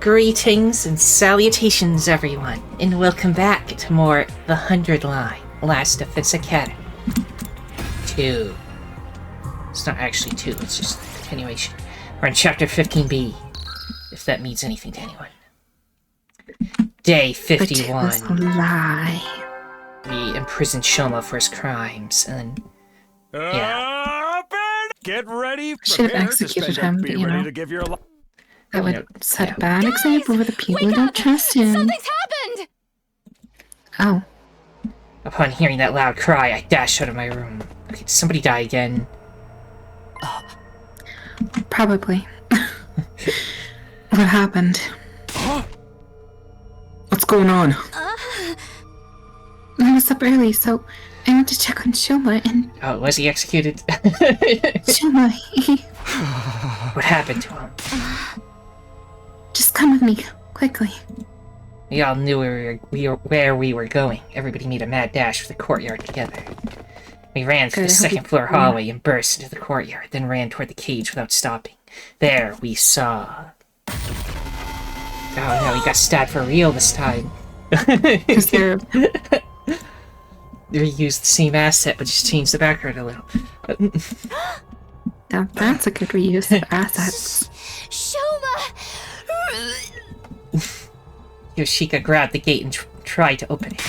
Greetings and salutations, everyone, and welcome back to more The Hundredline, Last Defense Academy. 2. It's not actually 2, it's just a continuation. We're in Chapter 15B, if that means anything to anyone. Day 51. But it was a lie. We imprisoned Shoma for his crimes, and then... yeah. Get ready. Should have executed him, but you know. That would set a bad example for the people who don't trust him. Something's happened! Oh. Upon hearing that loud cry, I dashed out of my room. Okay, did somebody die again? Probably. What happened? What's going on? I was up early, so I went to check on Shoma, and... Oh, was he executed? Shoma, What happened to him? Just come with me, quickly. We all knew where we were going. Everybody made a mad dash for the courtyard together. We ran through the second-floor hallway and burst into the courtyard, then ran toward the cage without stopping. There, we saw... Oh no, we got stabbed for real this time. Is there... They reused the same asset, but just changed the background a little. Now that's a good reuse of assets. Shoma! Yoshika grabbed the gate and tried to open it.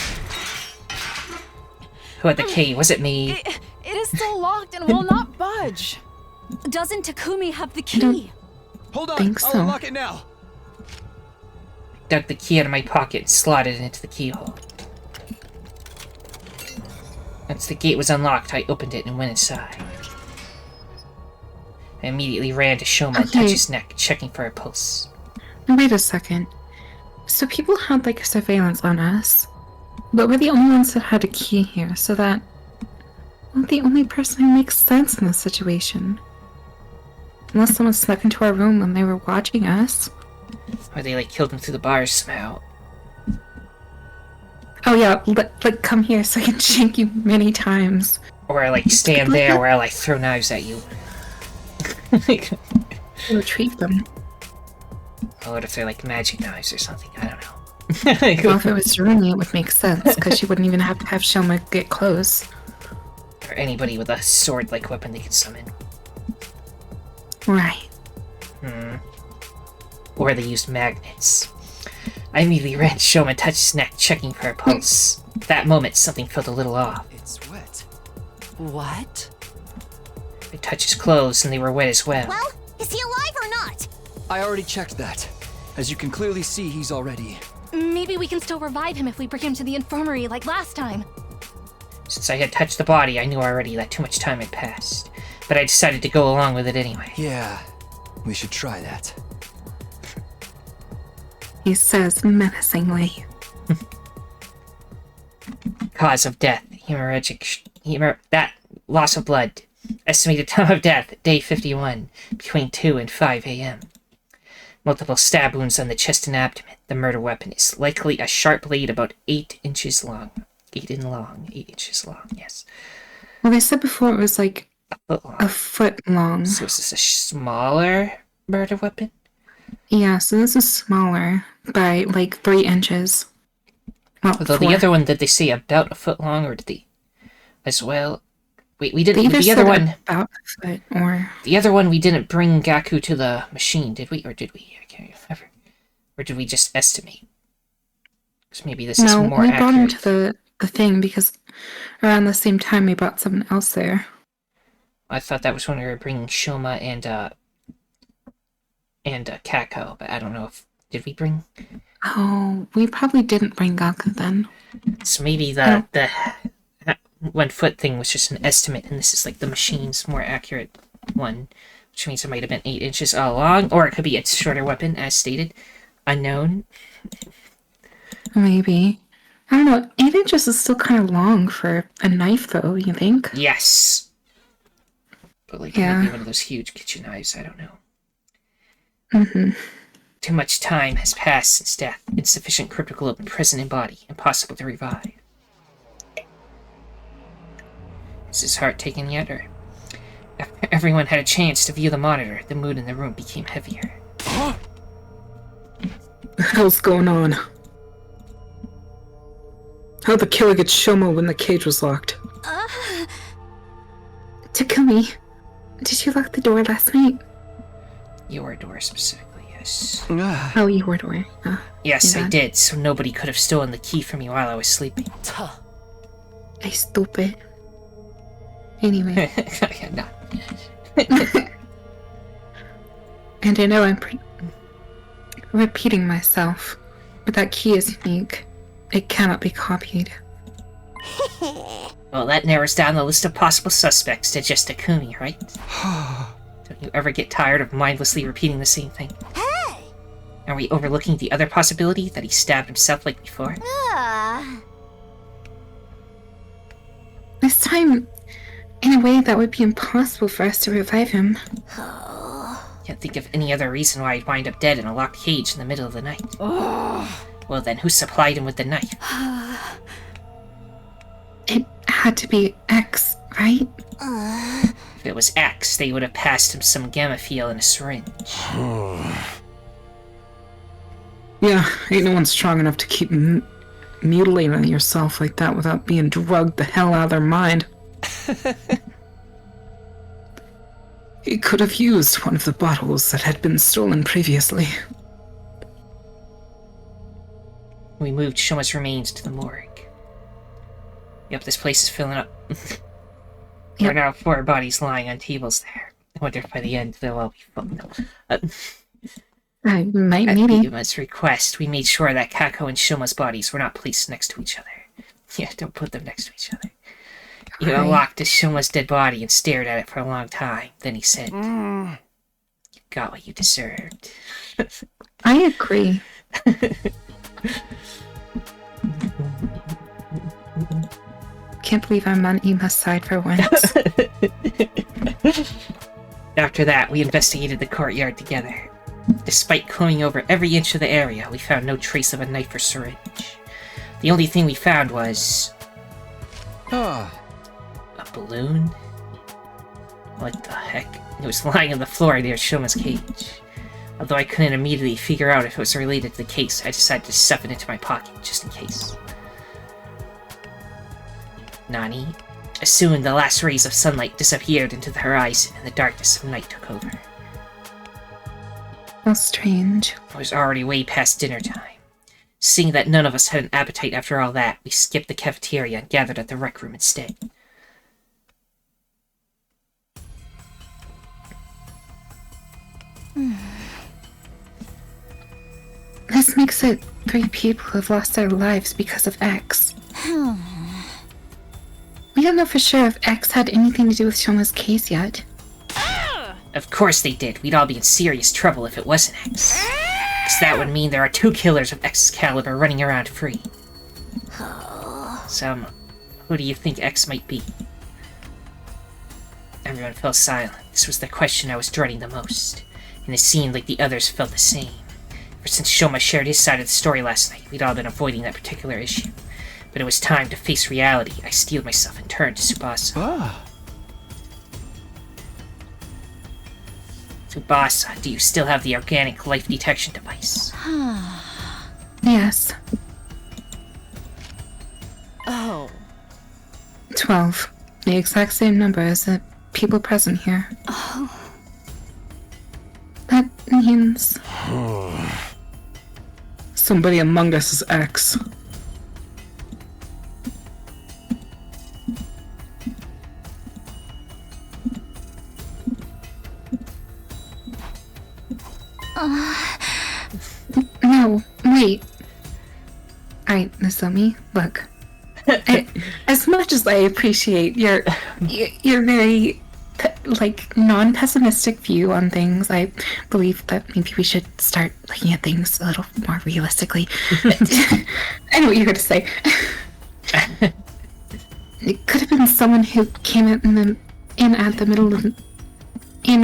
Who had the key? Was it me? It is still locked and will not budge. Doesn't Takumi have the key? Hold on, Think so. I'll unlock it now. Dug the key out of my pocket and slotted it into the keyhole. Once the gate was unlocked, I opened it and went inside. I immediately ran to Shoma and touched his neck, checking for a pulse. Wait a second. So people had, like, surveillance on us, but we're the only ones that had a key here, so that... we're the only person who makes sense in this situation. Unless someone snuck into our room when they were watching us. Or they, like, killed him through the bars somehow. Oh yeah, like, come here so I can shank you many times. Or, like, stand there where I, like, throw knives at you. Retrieve them. Or what if they're, like, magic knives or something? I don't know. Well, if it was Rooney, it would make sense, because she wouldn't even have to have Shoma get close. Or anybody with a sword-like weapon they could summon. Right. Or they used magnets. I immediately ran to Shoma and touched his neck, checking for a pulse. At that moment, something felt a little off. It's wet. What? I touched his clothes, and they were wet as well. Well, is he alive or not? I already checked that. As you can clearly see, he's already... Maybe we can still revive him if we bring him to the infirmary like last time. Since I had touched the body, I knew already that too much time had passed. But I decided to go along with it anyway. Yeah, we should try that. He says menacingly. Cause of death, that loss of blood. Estimated time of death, day 51, between 2 and 5 a.m. Multiple stab wounds on the chest and abdomen. The murder weapon is likely a sharp blade about 8 inches long. 8 inches long, yes. Well, they said before it was like A foot long. a foot long. So is this a smaller murder weapon? Yeah, so this is smaller by like 3 inches. Well, Although 4. the other one, did they say about a foot long, or did they as well? Wait, we didn't. They either The said other one, about a foot or... the other one, we didn't bring Gaku to the machine, did we? Or did we? I can't remember. Or did we just estimate? Because maybe this is more we accurate. brought him to the thing because around the same time we brought someone else there. I thought that was when we were bringing Shoma and Kako, but I don't know if did we bring. Oh, we probably didn't bring Gaku then. So maybe the 1 foot thing was just an estimate, and this is like the machine's more accurate one, which means it might have been 8 inches all along, or it could be a shorter weapon, as stated. Unknown. Maybe. I don't know. 8 inches is still kind of long for a knife, though, you think? Yes. But like, it might be one of those huge kitchen knives, I don't know. Mm-hmm. Too much time has passed since death. Insufficient critical present in body. Impossible to revive. Is his heart taken yet, or... After everyone had a chance to view the monitor, the mood in the room became heavier. the hell's going on? How'd the killer get Shoma when the cage was locked? Takumi, did you lock the door last night? Your door specifically, yes. Oh, your door. Yes, I bad. did, so nobody could have stolen the key from me while I was sleeping. I stupid. Anyway. No. And I know I'm repeating myself, but that key is unique. It cannot be copied. Well, that narrows down the list of possible suspects to just Takumi, right? Don't you ever get tired of mindlessly repeating the same thing? Hey! Are we overlooking the other possibility that he stabbed himself like before? This time, in a way that would be impossible for us to revive him. Can't think of any other reason why he'd wind up dead in a locked cage in the middle of the night. Well then, who supplied him with the knife? It had to be X, right? If it was X, they would have passed him some gamma fuel in a syringe. Yeah, ain't no one strong enough to keep mutilating yourself like that without being drugged the hell out of their mind. He could have used one of the bottles that had been stolen previously. We moved Shoma's remains to the morgue. Yep, this place is filling up. There are now 4 bodies lying on tables there. I wonder if by the end they'll all be full. No. I might, At maybe. Yuma's request, we made sure that Kako and Shoma's bodies were not placed next to each other. Yeah, don't put them next to each other. Yuma Right. walked to Shoma's dead body and stared at it for a long time. Then he said, "You got what you deserved." I agree. Can't believe I'm on Ima's side for once. After that, we investigated the courtyard together. Despite combing over every inch of the area, we found no trace of a knife or syringe. The only thing we found was... a balloon? What the heck? It was lying on the floor near Shoma's cage. Although I couldn't immediately figure out if it was related to the case, I decided to stuff it into my pocket, just in case. Nani? Soon the last rays of sunlight disappeared into the horizon and the darkness of night took over. How strange. It was already way past dinner time. Seeing that none of us had an appetite after all that, we skipped the cafeteria and gathered at the rec room instead. This makes it 3 people who have lost their lives because of X. We don't know for sure if X had anything to do with Shoma's case yet. Of course they did. We'd all be in serious trouble if it wasn't X. Because that would mean there are 2 killers of X's caliber running around free. So, who do you think X might be? Everyone fell silent. This was the question I was dreading the most. And it seemed like the others felt the same. Ever since Shoma shared his side of the story last night, we'd all been avoiding that particular issue. But it was time to face reality. I steeled myself and turned to Tsubasa. Tsubasa, do you still have the organic life detection device? Yes. Oh. 12. The exact same number as the people present here. That means... somebody among us is X. No, wait. Nozomi, look. As much as I appreciate your very non-pessimistic view on things, I believe that maybe we should start looking at things a little more realistically. I know what you're going to say. It could have been someone who came in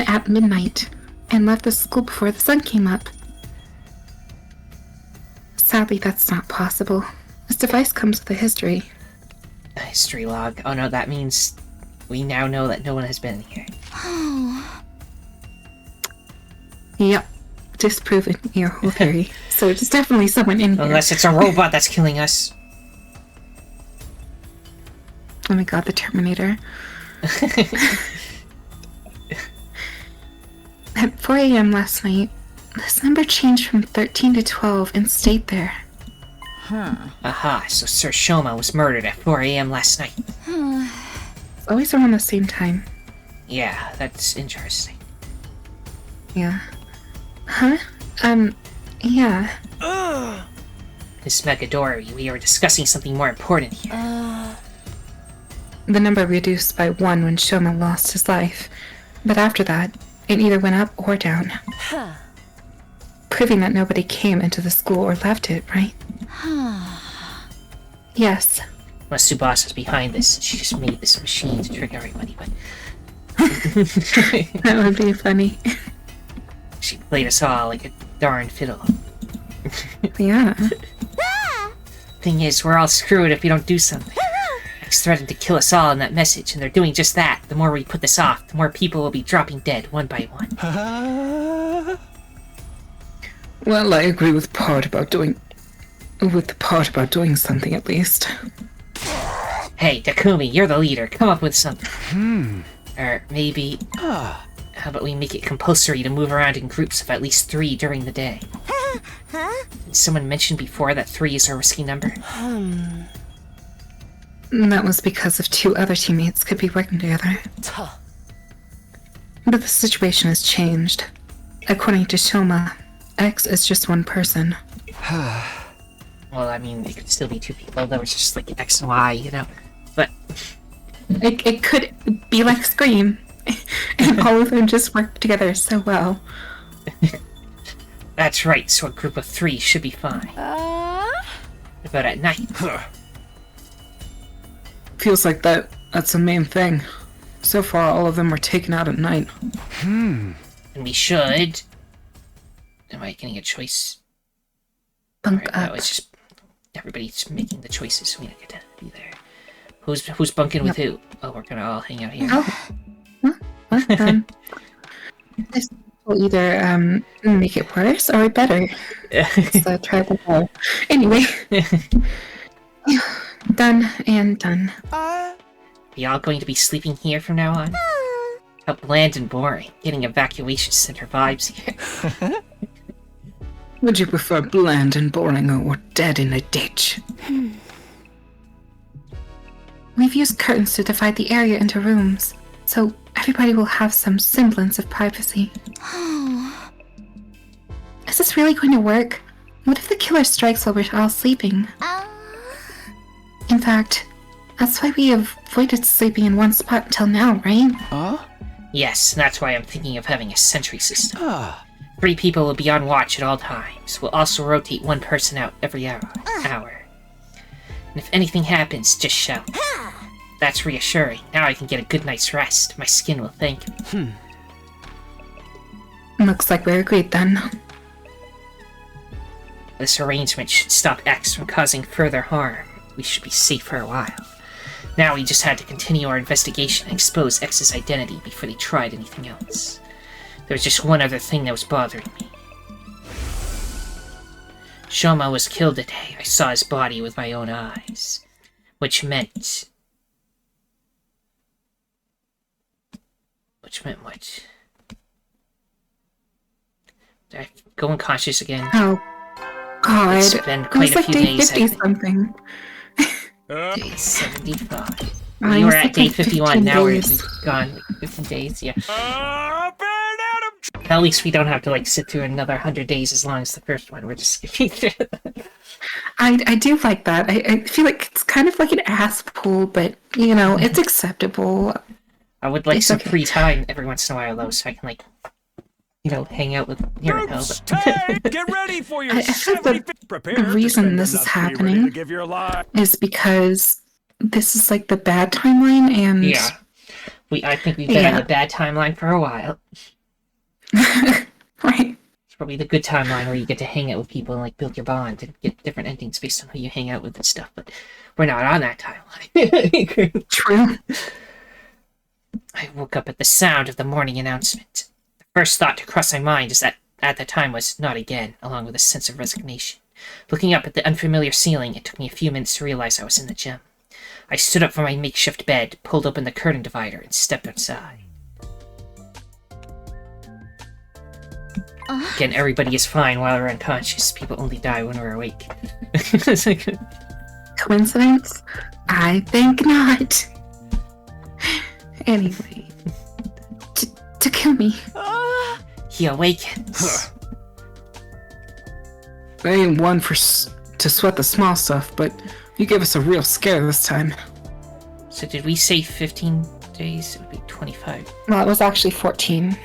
at midnight and left the school before the sun came up. Sadly, that's not possible. This device comes with a history. A history log. Oh no, that means we now know that no one has been here. Yep. disproven your whole theory. So it's definitely someone in here. Unless it's a robot that's killing us. Oh my god, the Terminator. At 4 a.m. last night, this number changed from 13 to 12 and stayed there. Aha, so Sir Shoma was murdered at 4 a.m. last night. It's always around the same time. Yeah, that's interesting. Yeah. Huh? Yeah. Miss Megadori, we are discussing something more important here. The number reduced by 1 when Shoma lost his life. But after that, it either went up or down. Proving that nobody came into the school or left it, right? Yes. Unless Tsubasa is behind this, she just made this machine to trick everybody, but... That would be funny. She played us all like a darn fiddle. Yeah. Thing is, we're all screwed if we don't do something. X threatened to kill us all in that message, and they're doing just that. The more we put this off, the more people will be dropping dead, one by one. Well, I agree with the part about doing something, at least. Hey, Takumi, you're the leader. Come up with something. Or maybe... How about we make it compulsory to move around in groups of at least 3 during the day? Did someone mention before that 3 is a risky number? That was because of 2 other teammates could be working together. But the situation has changed. According to Shoma, X is just 1 person. Well, I mean, it could still be 2 people. That was just like X and Y, you know? But... It could be like Scream. And all of them just work together so well. That's right, so a group of 3 should be fine. What about at night? Feels like that's the main thing. So far, all of them were taken out at night. And we should... Am I getting a choice? Bunk Right, no, up. it's just... Everybody's making the choices, so we don't get to be there. Who's bunking with who? Oh, we're gonna all hang out here. Oh. Well, this will either make it worse or better. Let's try the ball. Anyway. Done and done. Are y'all going to be sleeping here from now on? How bland and boring. Getting evacuation center vibes here. Would you prefer bland and boring or dead in a ditch? We've used curtains to divide the area into rooms, so everybody will have some semblance of privacy. Is this really going to work? What if the killer strikes while we're all sleeping? In fact, that's why we avoided sleeping in one spot until now, right? Yes, that's why I'm thinking of having a sentry system. 3 people will be on watch at all times. We'll also rotate 1 person out every hour. And if anything happens, just shout. That's reassuring. Now I can get a good night's rest. My skin will thank me. Looks like we're agreed then. This arrangement should stop X from causing further harm. We should be safe for a while. Now we just had to continue our investigation and expose X's identity before they tried anything else. There was just one other thing that was bothering me. Shoma was killed today. I saw his body with my own eyes. Which meant what? Did I go unconscious again? Oh, God. It's been It quite was a like few day days, 50 I think. something. Day 75. Oh, We it were was at like day 15 51, now we're days. gone like 15 days, yeah. At least we don't have to like sit through another 100 days as long as the first one. We're just skipping through that. I do like that. I feel like it's kind of like an ass pull, but, you know, it's acceptable. I would like It's some okay. free time every once in a while though, so I can like, you know, hang out with Hero. Groups, But... take! Get ready for your I feel like 75th. Prepare the to reason spend this is enough to be ready happening to give your life. is because this is like the bad timeline and... yeah. I think we've been on Yeah. the bad timeline for a while. Right. It's probably the good timeline where you get to hang out with people and like build your bond and get different endings based on who you hang out with and stuff, but we're not on that timeline. True. I woke up at the sound of the morning announcement. The first thought to cross my mind is that at the time was not again, along with a sense of resignation. Looking up at the unfamiliar ceiling, it took me a few minutes to realize I was in the gym. I stood up from my makeshift bed, pulled open the curtain divider, and stepped outside. Again, everybody is fine while we're unconscious. People only die when we're awake. It's like... Coincidence? I think not. Anyway. Takumi. He awakens. I ain't one to sweat the small stuff, but you gave us a real scare this time. So did we say 15 days? It would be 25. Well, it was actually 14.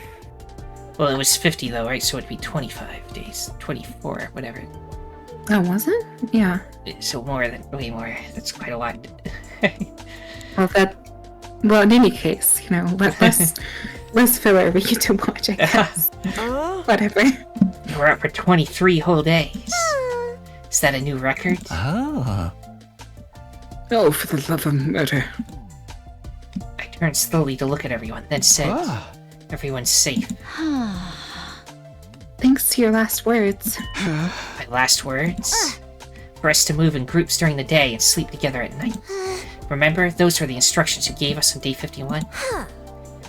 Well, it was 50 though, right? So it'd be 25 days. 24, whatever. Oh, was it? Yeah. So way more. That's quite a lot. Well, in any case, you know, less filler we get to watch, I guess. Whatever. We're up for 23 whole days. Is that a new record? Ah. Oh, for the love of murder. I turned slowly to look at everyone, then said, everyone's safe. Thanks to your last words. My last words? For us to move in groups during the day and sleep together at night. Remember, those were the instructions you gave us on day 51?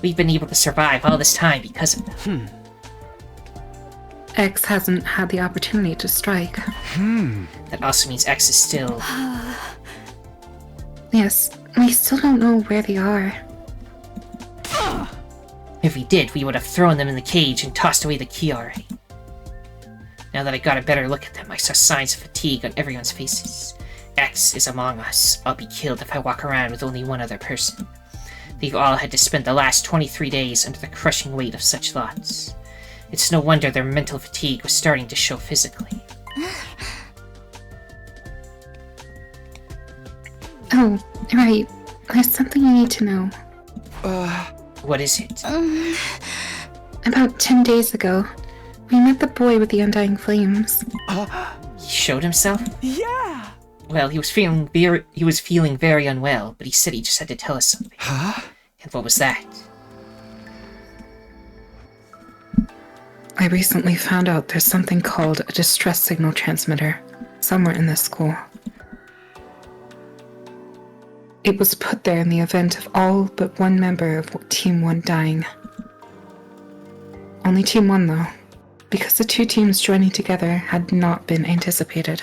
We've been able to survive all this time because of them. X hasn't had the opportunity to strike. That also means X is still... Yes, we still don't know where they are. If we did, we would have thrown them in the cage and tossed away the key already. Now that I got a better look at them, I saw signs of fatigue on everyone's faces. X is among us. I'll be killed if I walk around with only one other person. They've all had to spend the last 23 days under the crushing weight of such thoughts. It's no wonder their mental fatigue was starting to show physically. Oh, right. There's something you need to know. What is it? About 10 days ago, we met the boy with the undying flames. He showed himself? Yeah! Well, he was feeling very unwell, but he said he just had to tell us something. And what was that? I recently found out there's something called a distress signal transmitter somewhere in this school. It was put there in the event of all but one member of Team 1 dying. Only Team 1 though, because the two teams joining together had not been anticipated.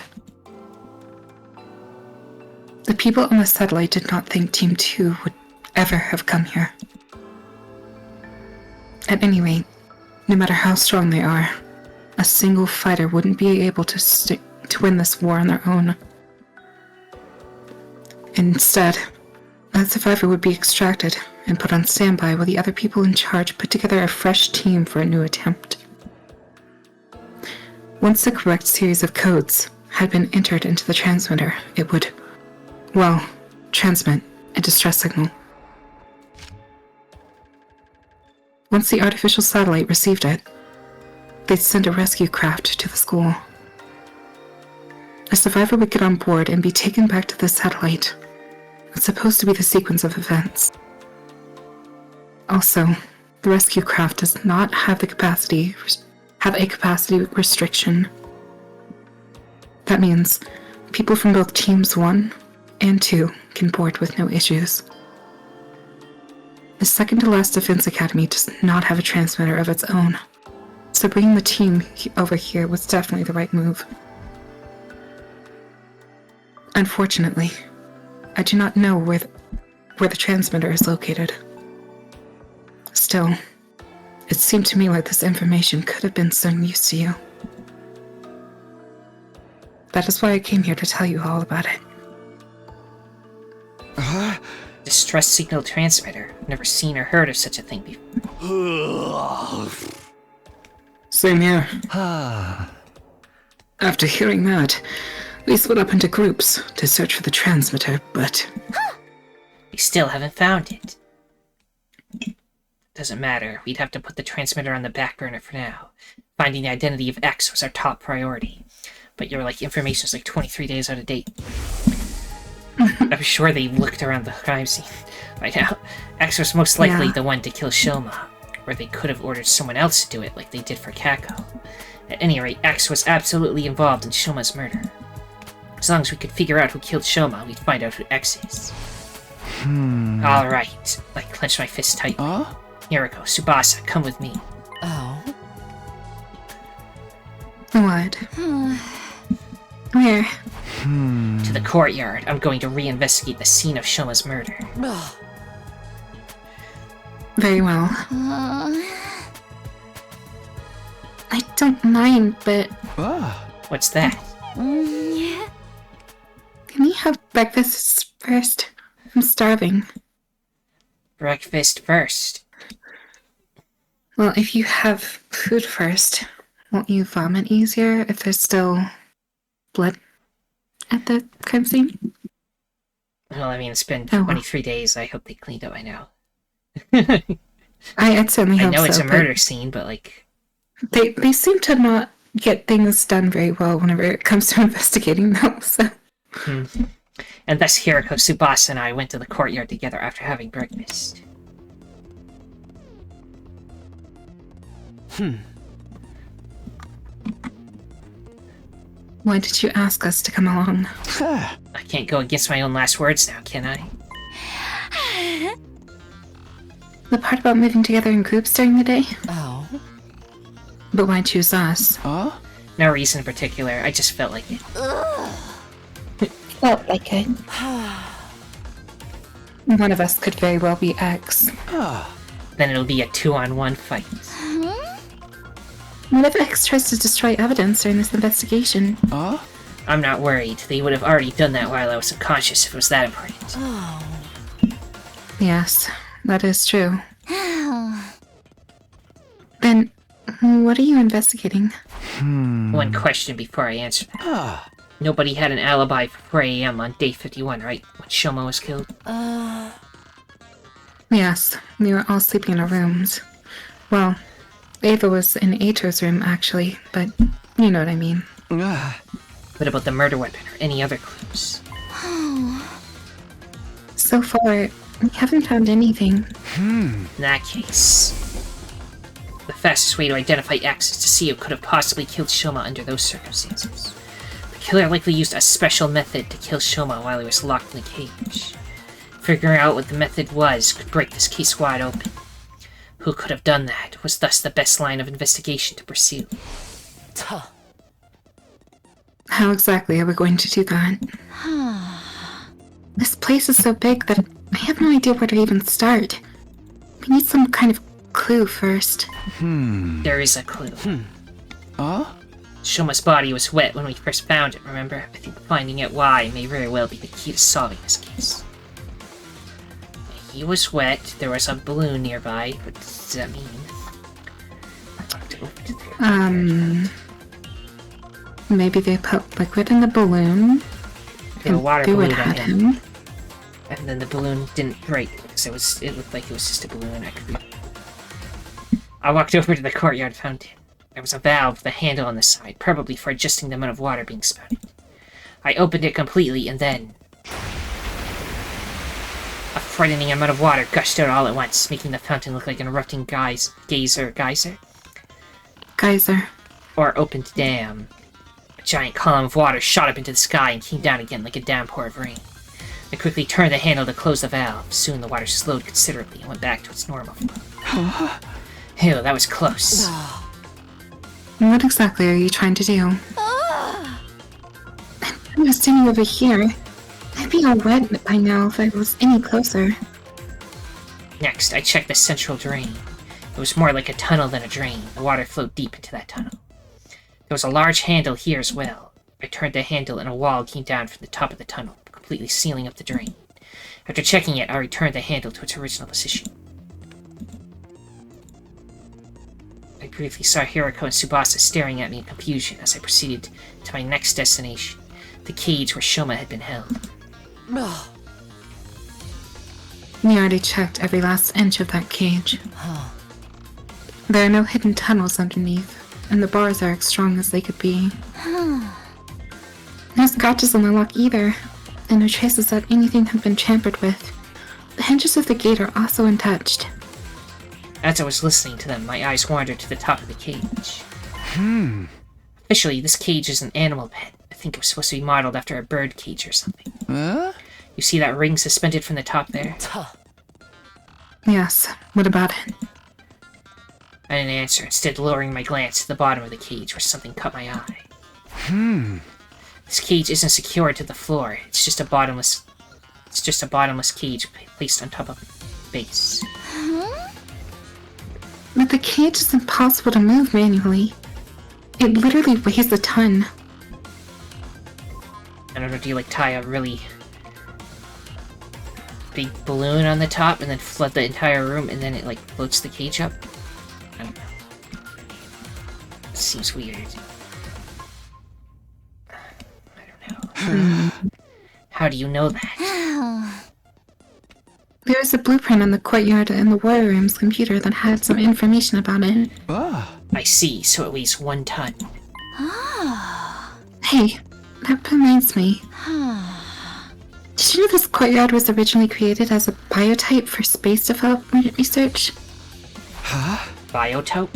The people on the satellite did not think Team 2 would ever have come here. At any rate, no matter how strong they are, a single fighter wouldn't be able to win this war on their own. Instead, that survivor would be extracted and put on standby while the other people in charge put together a fresh team for a new attempt. Once the correct series of codes had been entered into the transmitter, it would, well, transmit a distress signal. Once the artificial satellite received it, they'd send a rescue craft to the school. A survivor would get on board and be taken back to the satellite. It's supposed to be the sequence of events. Also, the rescue craft does not have a capacity restriction. That means people from both teams 1 and 2 can board with no issues. The second to last defense academy does not have a transmitter of its own, so bringing the team over here was definitely the right move. Unfortunately, I do not know where the transmitter is located. Still, it seemed to me like this information could have been some use to you. That is why I came here to tell you all about it. Distress signal transmitter. Never seen or heard of such a thing before. Same here. After hearing that, we split up into groups to search for the transmitter, but... We still haven't found it. Doesn't matter. We'd have to put the transmitter on the back burner for now. Finding the identity of X was our top priority. But your information's like 23 days out of date. I'm sure they looked around the crime scene. By now, X was most likely the one to kill Shilma. or they could have ordered someone else to do it like they did for Kako. At any rate, X was absolutely involved in Shoma's murder. As long as we could figure out who killed Shoma, we'd find out who X is. Alright. I clenched my fist tightly. Hiriko, Tsubasa, come with me. Oh. What? Where? To the courtyard. I'm going to reinvestigate the scene of Shoma's murder. Very well. I don't mind, but What's that? can we have breakfast first? I'm starving. Breakfast first. Well, if you have food first, won't you vomit easier if there's still blood at the crime scene? Well, I mean, it's been Oh, well. 23 days. I hope they cleaned up by now. I'd certainly I hope know it's so, a but murder scene, but like... They seem to not get things done very well whenever it comes to investigating them, so... And thus Hiriko, Tsubasa, and I went to the courtyard together after having breakfast. Why did you ask us to come along? I can't go against my own last words now, can I? The part about moving together in groups during the day? Oh. But why choose us? No reason in particular, I just felt like it. Felt like it. One of us could very well be X. Then it'll be a 2-on-1 fight. What if X tries to destroy evidence during this investigation? I'm not worried. They would have already done that while I was unconscious if it was that important. Yes, that is true. Then, what are you investigating? One question before I answer that. Nobody had an alibi for 4 a.m. on day 51, right? When Shoma was killed? Yes, we were all sleeping in our rooms. Well, Ava was in Aito's room, actually, but you know what I mean. What about the murder weapon or any other clues? So far, we haven't found anything. In that case... The fastest way to identify X is to see who could have possibly killed Shoma under those circumstances. The killer likely used a special method to kill Shoma while he was locked in the cage. Figuring out what the method was could break this case wide open. Who could have done that was thus the best line of investigation to pursue. How exactly are we going to do that? This place is so big that I have no idea where to even start. We need some kind of clue first. There is a clue. Shoma's body was wet when we first found it, remember? I think finding out why may very well be the key to solving this case. He was wet, there was a balloon nearby. What does that mean? Maybe they put liquid in the balloon Threw a water threw it balloon at at him. him. And then the balloon didn't break, because it looked like it was just a balloon. I walked over to the courtyard fountain. There was a valve with a handle on the side, probably for adjusting the amount of water being spouted. I opened it completely, and then... a frightening amount of water gushed out all at once, making the fountain look like an erupting geyser? Or opened dam. A giant column of water shot up into the sky and came down again like a downpour of rain. I quickly turned the handle to close the valve. Soon the water slowed considerably and went back to its normal flow. Ew, that was close. What exactly are you trying to do? I was standing over here. I'd be all wet by now if I was any closer. Next, I checked the central drain. It was more like a tunnel than a drain. The water flowed deep into that tunnel. There was a large handle here as well. I turned the handle and a wall came down from the top of the tunnel, completely sealing up the drain. After checking it, I returned the handle to its original position. I briefly saw Hiriko and Tsubasa staring at me in confusion as I proceeded to my next destination, the cage where Shoma had been held. We already checked every last inch of that cage. There are no hidden tunnels underneath, and the bars are as strong as they could be. No scratches on the lock either, and no traces that anything had been tampered with. The hinges of the gate are also untouched. As I was listening to them, my eyes wandered to the top of the cage. Officially, this cage is an animal pen. I think it was supposed to be modeled after a bird cage or something. You see that ring suspended from the top there? Yes. What about it? I didn't answer, instead lowering my glance to the bottom of the cage where something caught my eye. This cage isn't secured to the floor. It's just a bottomless cage placed on top of a base. But the cage is impossible to move manually. It literally weighs a ton. I don't know, do you like tie a really big balloon on the top and then flood the entire room and then it like floats the cage up? I don't know. Seems weird. I don't know. How do you know that? There was a blueprint on the courtyard in the war room's computer that had some information about it. I see, so it weighs 1 ton. Hey, that reminds me. Did you know this courtyard was originally created as a biotype for space development research? Biotope?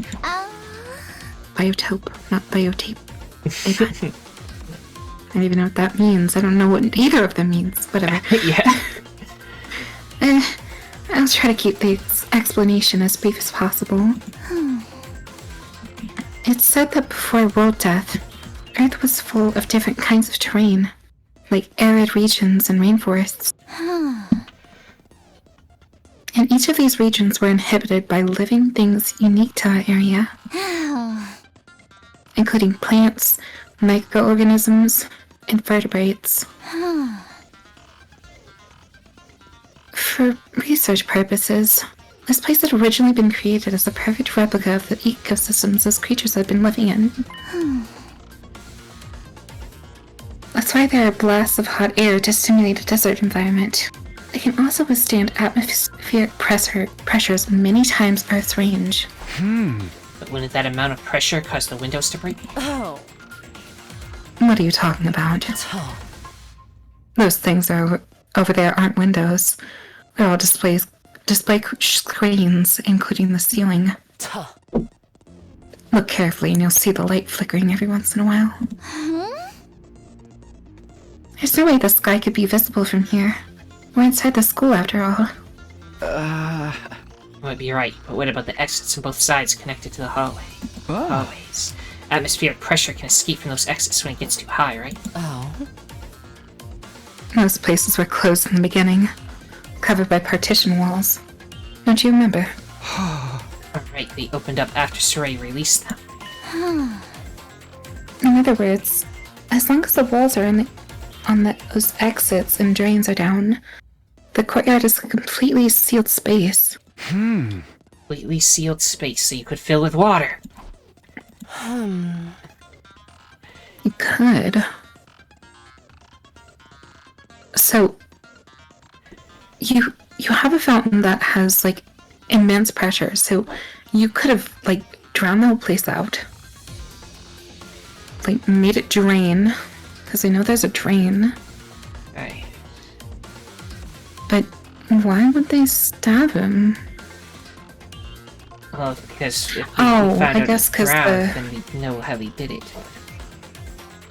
Biotope, not biotape. I don't even know what that means. I don't know what either of them means. Whatever. Yeah. I'll try to keep the explanation as brief as possible. It's said that before world death, Earth was full of different kinds of terrain, like arid regions and rainforests. And each of these regions were inhabited by living things unique to that area, including plants, microorganisms, and vertebrates. For research purposes, this place had originally been created as a perfect replica of the ecosystems those creatures had been living in. That's why there are blasts of hot air to stimulate a desert environment. They can also withstand atmospheric pressures many times Earth's range. But wouldn't that amount of pressure cause the windows to break? What are you talking about? Those things are over there aren't windows. They're all display screens, including the ceiling. Look carefully and you'll see the light flickering every once in a while. There's no way the sky could be visible from here. We're inside the school after all. You might be right, but what about the exits on both sides connected to the hallway? Hallways. Atmospheric pressure can escape from those exits when it gets too high, right? Those places were closed in the beginning, covered by partition walls. Don't you remember? Alright, they opened up after Saray released them. In other words, as long as the walls are those exits and drains are down, the courtyard is a completely sealed space. Completely sealed space so you could fill with water. You could. So, you have a fountain that has, like, immense pressure, so you could have, like, drowned the whole place out. Like, made it drain, because I know there's a drain. Right. But why would they stab him? Well, because if we Oh, found I out guess it 'cause drowned, the- then we'd know how he did it.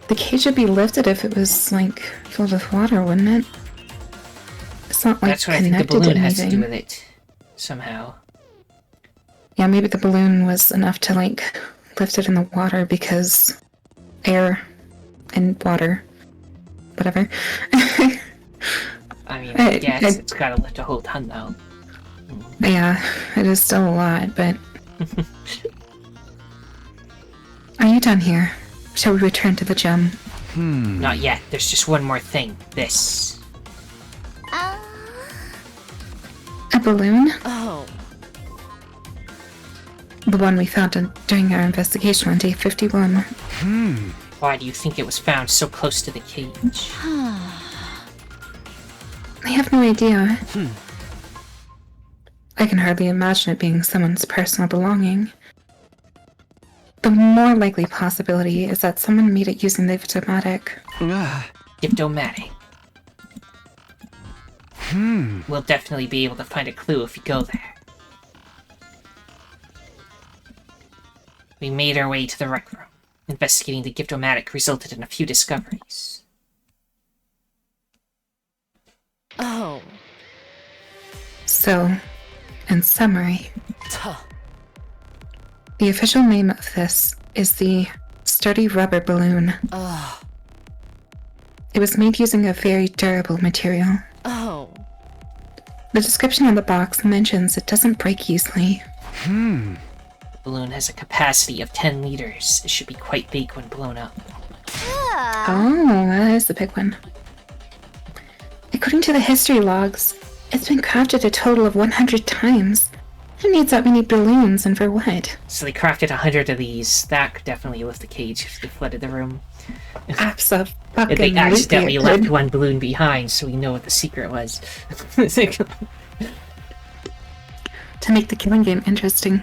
The cage would be lifted if it was, like, filled with water, wouldn't it? It's not, like, That's what I think the connected to balloon has to anything. do with it. Somehow. Yeah, maybe the balloon was enough to, like, lift it in the water because air and water. Whatever. I mean, I guess I- it's gotta lift a whole ton, though. Yeah, it is still a lot, but... Are you done here? Shall we return to the gem? Not yet. There's just one more thing. This. A balloon? Oh. The one we found during our investigation on day 51. Why do you think it was found so close to the cage? I have no idea. I can hardly imagine it being someone's personal belonging. The more likely possibility is that someone made it using the Vitomatic. Diplomatic. We'll definitely be able to find a clue if we go there. We made our way to the rec room. Investigating the gift-o-matic resulted in a few discoveries. Oh. So, in summary, the official name of this is the Sturdy Rubber Balloon. Ugh. It was made using a very durable material. Oh. The description on the box mentions it doesn't break easily. The balloon has a capacity of 10 liters. It should be quite big when blown up. Oh, that is the big one. According to the history logs, it's been crafted a total of 100 times. Who needs that many balloons and for what? So they crafted 100 of these. That could definitely lift the cage if they flooded the room. Absolutely. They accidentally left one balloon behind, so we know what the secret was. To make the killing game interesting.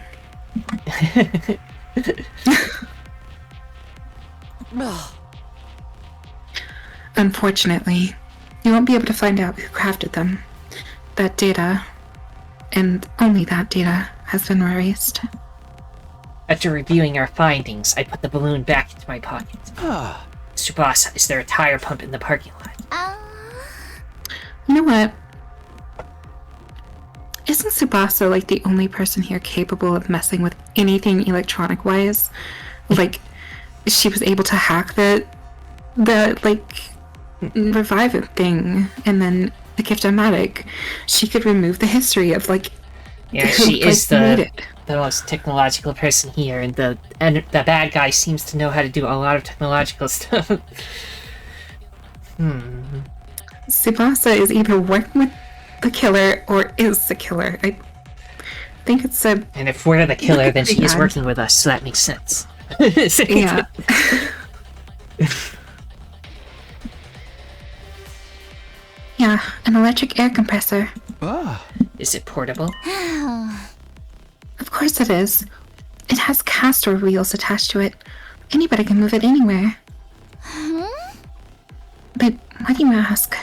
Unfortunately, you won't be able to find out who crafted them. That data, and only that data, has been erased. After reviewing our findings, I put the balloon back into my pocket. Tsubasa, is there a tire pump in the parking lot? You know what? Isn't Tsubasa like the only person here capable of messing with anything electronic-wise? Like, she was able to hack the revive it thing, and then the gift-o-matic. She could remove the history of, like, Yeah, she is the most technological person here, and the bad guy seems to know how to do a lot of technological stuff. Tsubasa is either working with the killer or is the killer. I think it's a... And if we're the killer, then she is working with us, so that makes sense. Yeah. Yeah, an electric air compressor. Is it portable? Of course it is. It has caster wheels attached to it. Anybody can move it anywhere. But why do you ask?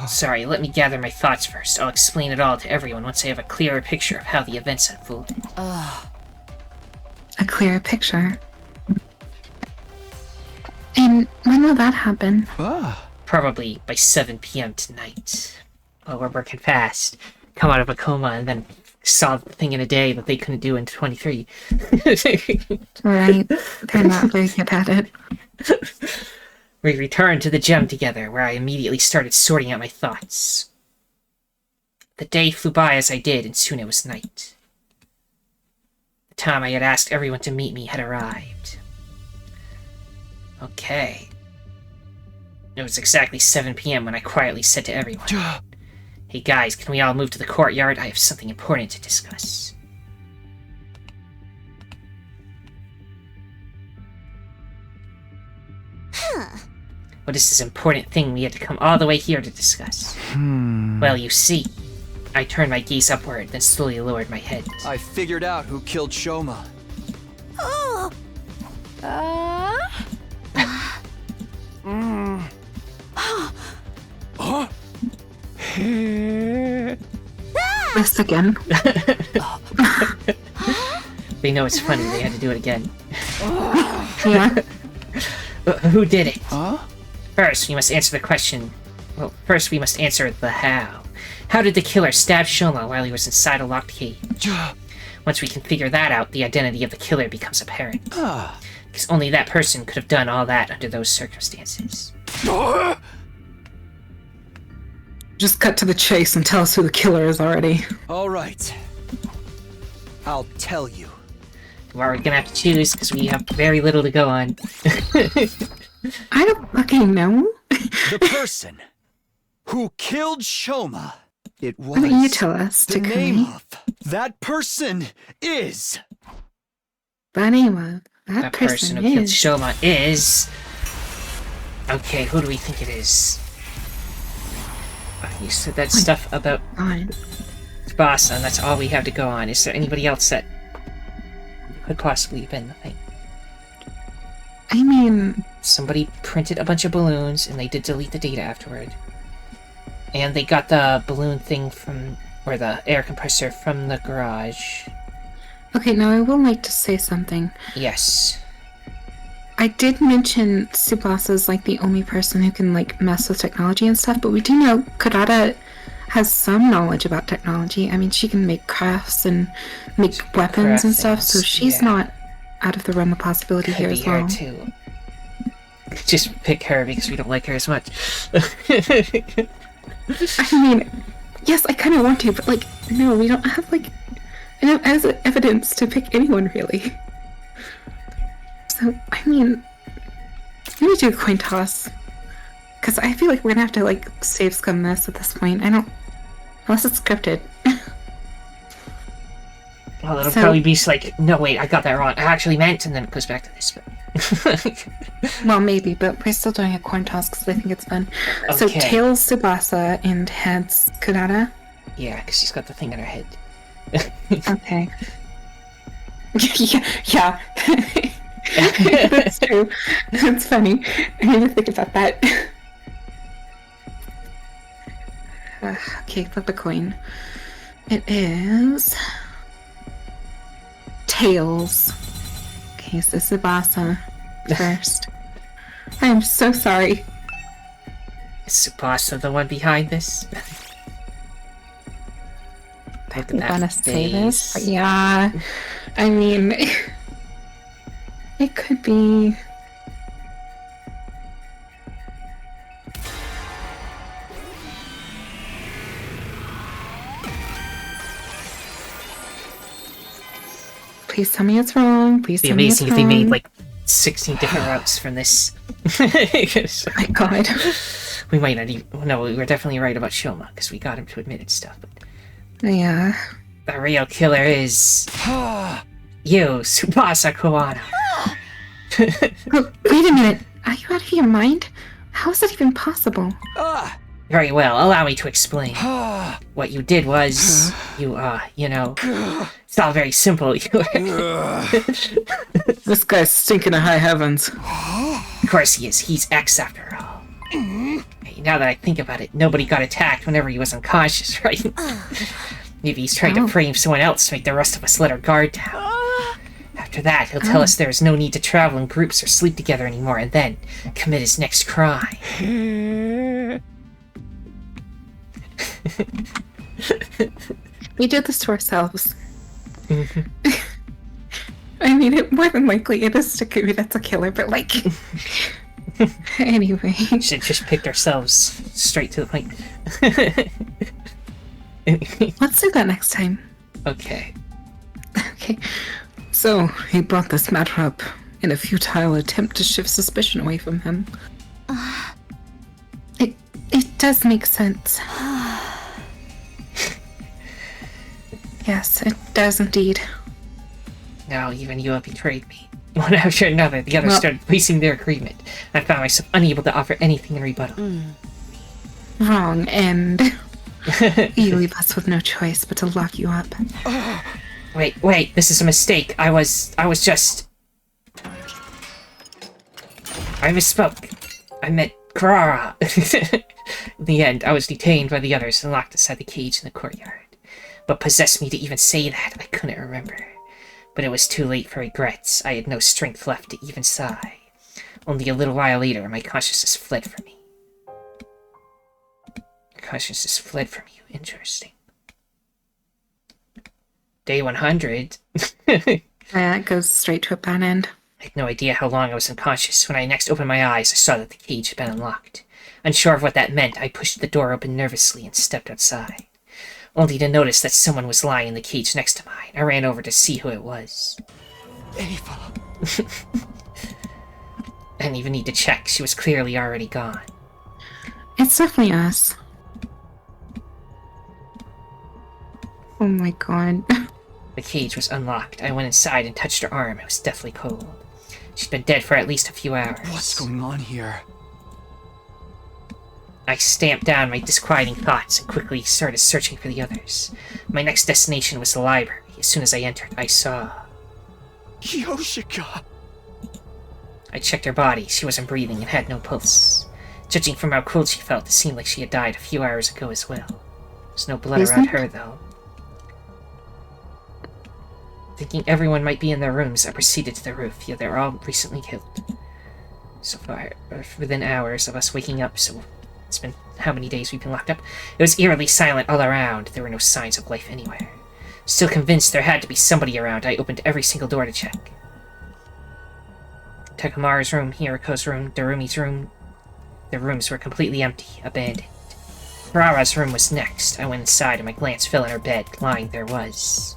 Sorry, let me gather my thoughts first. I'll explain it all to everyone once I have a clearer picture of how the events unfolded. A clearer picture? And when will that happen? Probably by 7 p.m. tonight. Well, we're working fast. Come out of a coma and then solve the thing in a day that they couldn't do in 23. Right. They're not very good at it. We returned to the gem together, where I immediately started sorting out my thoughts. The day flew by as I did, and soon it was night. The time I had asked everyone to meet me had arrived. Okay. It was exactly 7 p.m. when I quietly said to everyone, "Hey guys, can we all move to the courtyard? I have something important to discuss." What is this important thing we had to come all the way here to discuss? Well, you see, I turned my gaze upward, then slowly lowered my head. I figured out who killed Shoma. This again. They know it's funny, they had to do it again. Yeah. Who did it? Huh? First, we must answer the question. Well, first we must answer the how. How did the killer stab Shoma while he was inside a locked cage? Once we can figure that out, the identity of the killer becomes apparent. Because only that person could have done all that under those circumstances. Just cut to the chase and tell us who the killer is already. All right. I'll tell you. Well, we're gonna have to choose, because we have very little to go on. I don't fucking know. The person who killed Shoma. It was. Why don't you tell us, the name Takumi? of that person is. The name of that That person person who killed is... Shoma is... Okay, who do we think it is? You said that stuff about God. Tsubasa, and that's all we have to go on. Is there anybody else that could possibly have been the thing? I mean... Somebody printed a bunch of balloons, and they did delete the data afterward. And they got the balloon thing from... or the air compressor from the garage. Okay, now I would like to say something. Yes. I did mention Subasa's like the only person who can like mess with technology and stuff, but we do know Kurata has some knowledge about technology. I mean, she can make crafts and make weapons and stuff, so she's not out of the realm of possibility here as well. Her too. Just pick her because we don't like her as much. I mean, yes, I kind of want to, but like, no, we don't have like enough as evidence to pick anyone really. So, I mean, I'm gonna do a coin toss. Because I feel like we're gonna have to, like, save scum this at this point. Unless it's scripted. Well, it'll probably be like, no, wait, I got that wrong. I actually meant, and then it goes back to this. But... well, maybe, but we're still doing a coin toss because I think it's fun. Okay. So, tails Tsubasa and heads Kurata? Yeah, because she's got the thing on her head. Okay. yeah. That's true. That's funny. I need to think about that. Okay, flip a coin. It is... tails. Okay, so Tsubasa first. I am so sorry. Is Tsubasa the one behind this? I want to say this, but yeah. I mean... it could be... Please tell me it's wrong. Please tell me it's wrong. It'd be amazing if they made like 16 different routes from this. Oh my god. We might not even... No, we were definitely right about Shoma, because we got him to admit it stuff, but... Yeah. The real killer is... you, Tsubasa Koano. Wait a minute. Are you out of your mind? How is that even possible? Very well, allow me to explain. What you did was... you know... It's all very simple. This guy's stinking to high heavens. Of course he is. He's X after all. Hey, now that I think about it, nobody got attacked whenever he was unconscious, right? Maybe he's trying to frame someone else to make the rest of us let our guard down. After that, he'll tell us there is no need to travel in groups or sleep together anymore, and then commit his next crime. We did this to ourselves. I mean, more than likely it is Takumi that's a killer, but like... anyway. We should have just picked ourselves straight to the point. Let's do that next time. Okay. Okay. So, he brought this matter up in a futile attempt to shift suspicion away from him. It does make sense. Yes, it does indeed. Now, even you have betrayed me. One after another, the others started placing their agreement. I found myself unable to offer anything in rebuttal. Wrong, and you leave us with no choice but to lock you up. Wait, this is a mistake. I was just... I misspoke. I meant Kurara. In the end, I was detained by the others and locked inside the cage in the courtyard. What possessed me to even say that, I couldn't remember. But it was too late for regrets. I had no strength left to even sigh. Only a little while later, my consciousness fled from me. Consciousness fled from you. Interesting. Day 100. That goes straight to a bad end. I had no idea how long I was unconscious. When I next opened my eyes, I saw that the cage had been unlocked. Unsure of what that meant, I pushed the door open nervously and stepped outside. Only to notice that someone was lying in the cage next to mine. I ran over to see who it was. Ava. I didn't even need to check. She was clearly already gone. It's definitely us. Oh my god. The cage was unlocked. I went inside and touched her arm. It was deathly cold. She'd been dead for at least a few hours. What's going on here? I stamped down my disquieting thoughts and quickly started searching for the others. My next destination was the library. As soon as I entered, I saw... Yoshika! I checked her body. She wasn't breathing and had no pulse. Judging from how cold she felt, it seemed like she had died a few hours ago as well. There's no blood around her, though. Thinking everyone might be in their rooms, I proceeded to the roof. Yeah, they're all recently killed. So far, within hours of us waking up, so it's been how many days we've been locked up. It was eerily silent all around. There were no signs of life anywhere. Still convinced there had to be somebody around, I opened every single door to check. Takamaru's room, Hiriko's room, Darumi's room. Their rooms were completely empty, abandoned. Ferrara's room was next. I went inside and my glance fell on her bed. Lying there was...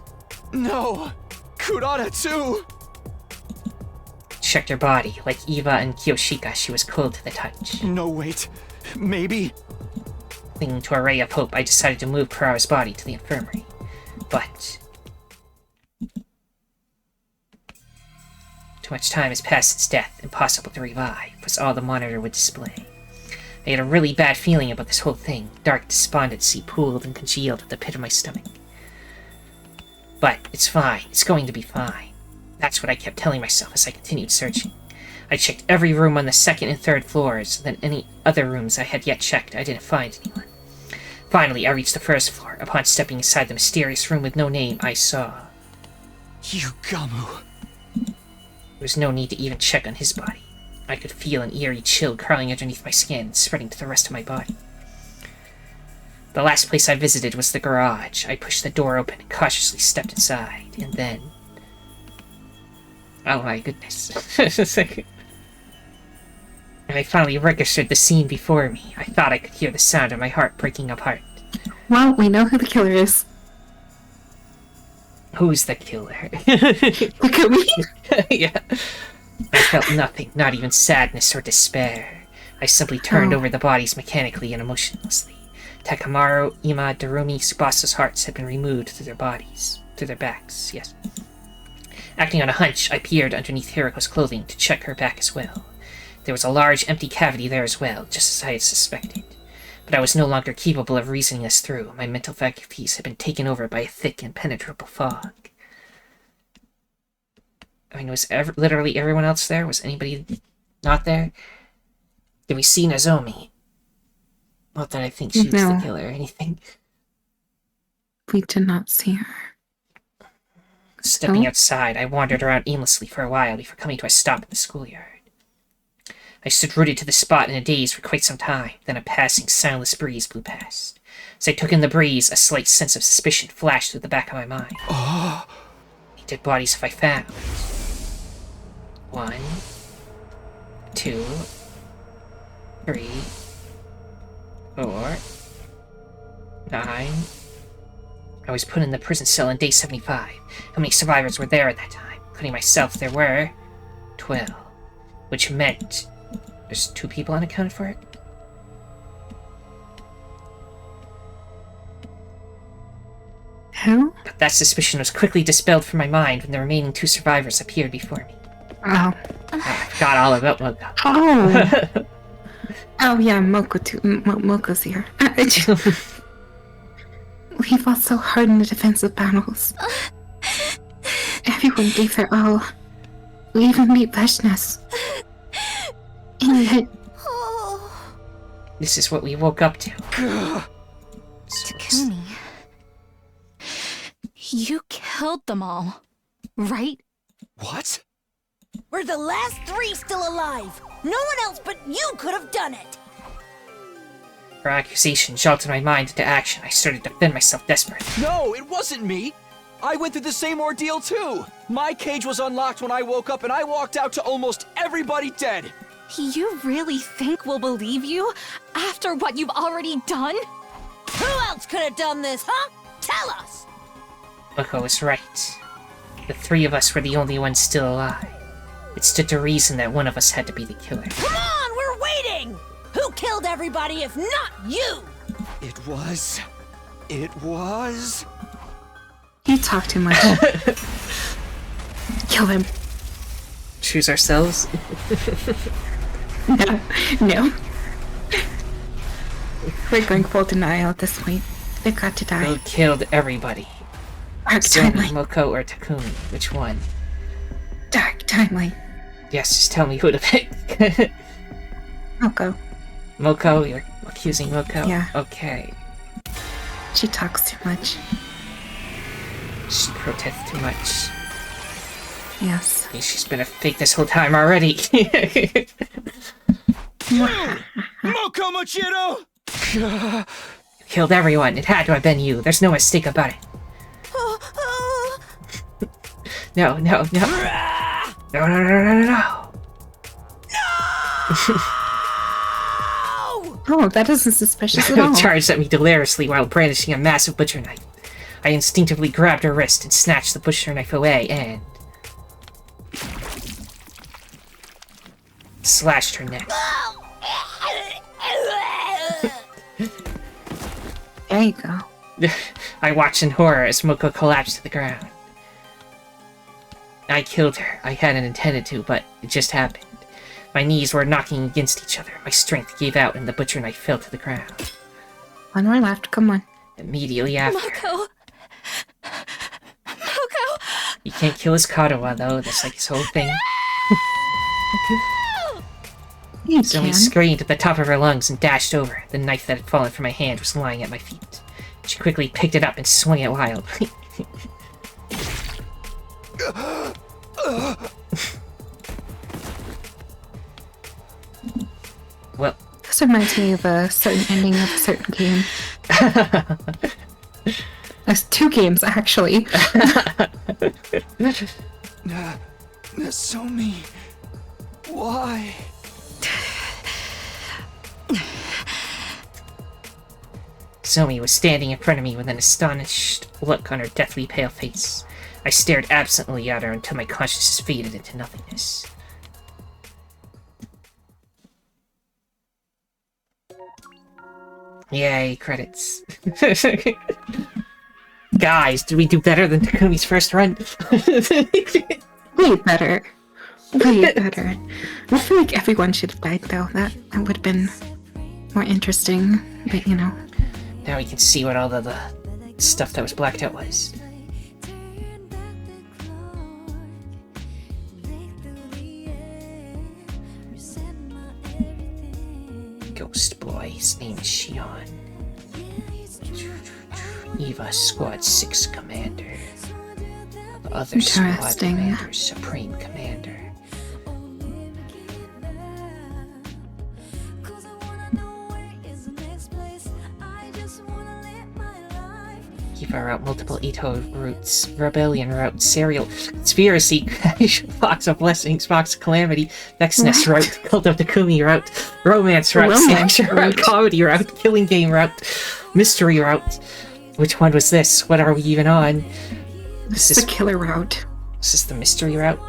No! Kurata too! Checked her body. Like Eva and Kiyoshika, she was cold to the touch. No, wait. Maybe? Clinging to a ray of hope, I decided to move Ferrara's body to the infirmary. But... too much time has passed since death. Impossible to revive, was all the monitor would display. I had a really bad feeling about this whole thing. Dark despondency pooled and congealed at the pit of my stomach. But it's fine. It's going to be fine. That's what I kept telling myself as I continued searching. I checked every room on the second and third floors, then any other rooms I had yet checked. I didn't find anyone. Finally, I reached the first floor. Upon stepping inside the mysterious room with no name, I saw... Yugamu. There was no need to even check on his body. I could feel an eerie chill crawling underneath my skin and spreading to the rest of my body. The last place I visited was the garage. I pushed the door open and cautiously stepped inside, and then... oh my goodness. And I finally registered the scene before me. I thought I could hear the sound of my heart breaking apart. Well, we know who the killer is. Who's the killer? Look at me! Yeah. I felt nothing, not even sadness or despair. I simply turned over the bodies mechanically and emotionlessly. Takamaru, Ima, Darumi, Tsubasa's hearts had been removed through their bodies. Through their backs, yes. Acting on a hunch, I peered underneath Hiriko's clothing to check her back as well. There was a large empty cavity there as well, just as I had suspected. But I was no longer capable of reasoning this through. My mental faculties had been taken over by a thick, impenetrable fog. I mean, was literally everyone else there? Was anybody not there? Did we see Nozomi? Not that I think she's the killer or anything. We did not see her. Stepping outside, I wandered around aimlessly for a while before coming to a stop in the schoolyard. I stood rooted to the spot in a daze for quite some time, then a passing, soundless breeze blew past. As I took in the breeze, a slight sense of suspicion flashed through the back of my mind. How many dead bodies have I found? 1, 2, 3, 4, 9... I was put in the prison cell on day 75. How many survivors were there at that time? Including myself, there were 12. Which meant there's 2 people unaccounted for it? Who? But that suspicion was quickly dispelled from my mind when the remaining 2 survivors appeared before me. Oh. I forgot all about Moko. Oh! Oh yeah, Moko's here. We fought so hard in the defensive battles. Everyone gave their all. We even beat Veshnas. And yet... This is what we woke up to. Takumi. You killed them all, right? What? We're the last 3 still alive. No one else but you could have done it. Her accusation jolted my mind into action. I started to defend myself desperately. No, it wasn't me! I went through the same ordeal too! My cage was unlocked when I woke up and I walked out to almost everybody dead! You really think we'll believe you after what you've already done? Who else could have done this, huh? Tell us! Moko was right. The 3 of us were the only ones still alive. It stood to reason that one of us had to be the killer. Come on, we're waiting! Who killed everybody if not you? It was... You talk too much. Kill him. Choose ourselves? No. We're going full denial at this point. They've got to die. Who killed everybody? Dark Zomi, timeline. Moko, or Takumi? Which one? Dark timeline. Yes, just tell me who to pick. Moko. Moko? You're accusing Moko? Yeah. Okay. She talks too much. She protests too much. Yes. She's been a fake this whole time already. Moko Mochiro! Killed everyone. It had to have been you. There's no mistake about it. No. No. Oh, that isn't suspicious at all. Charged at me deliriously while brandishing a massive butcher knife. I instinctively grabbed her wrist and snatched the butcher knife away and... slashed her neck. There you go. I watched in horror as Moko collapsed to the ground. I killed her. I hadn't intended to, but it just happened. My knees were knocking against each other. My strength gave out and the butcher knife fell to the ground. One more left, come on. Immediately after. Moko! You can't kill his Katawa, though. That's like his whole thing. You Zoe can. screamed at the top of her lungs and dashed over. The knife that had fallen from my hand was lying at my feet. She quickly picked it up and swung it wildly. Well, This reminds me of a certain ending of a certain game. There's 2 games, actually. Nasomi, why? Zoe was standing in front of me with an astonished look on her deathly pale face. I stared absently at her until my consciousness faded into nothingness. Yay, credits. Guys, did we do better than Takumi's first run? Way better. Way better. I feel like everyone should have died, though. That would have been more interesting. But, you know. Now we can see what all the stuff that was blacked out was. Ghost Boy, his name is Shion. Eva, Squad 6 Commander. The other squad Interesting. commander, Supreme Commander. Eva wrote multiple Ito routes, Rebellion route, Serial, Conspiracy, Box of Blessings, Box of Calamity, Vexness route, Cult of Takumi route, Romance route, Romance Slasher route, route. Comedy route, Killing Game route, Mystery route. Which one was this? What are we even on? This is the killer route. Is this the Mystery route?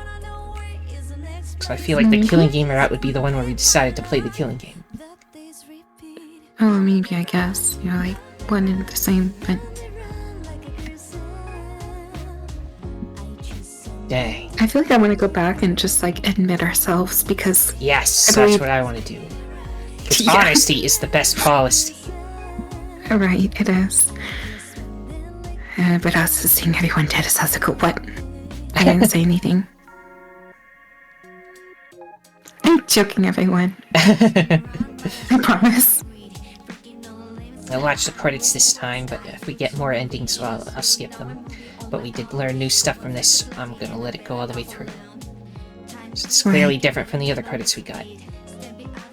So I feel like the Killing Game route would be the one where we decided to play the Killing Game. Oh, maybe, I guess. You're like one and the same, but Dang. I feel like I want to go back and just like admit ourselves because Yes, I that's believe- what I want to do. 'Cause Yeah. honesty is the best policy. right, it is. But also seeing everyone dead is also cool. What? I didn't say anything. I'm joking, everyone. I promise. I watched the credits this time, but if we get more endings, well, I'll skip them. But we did learn new stuff from this. I'm gonna let it go all the way through. So it's clearly different from the other credits we got.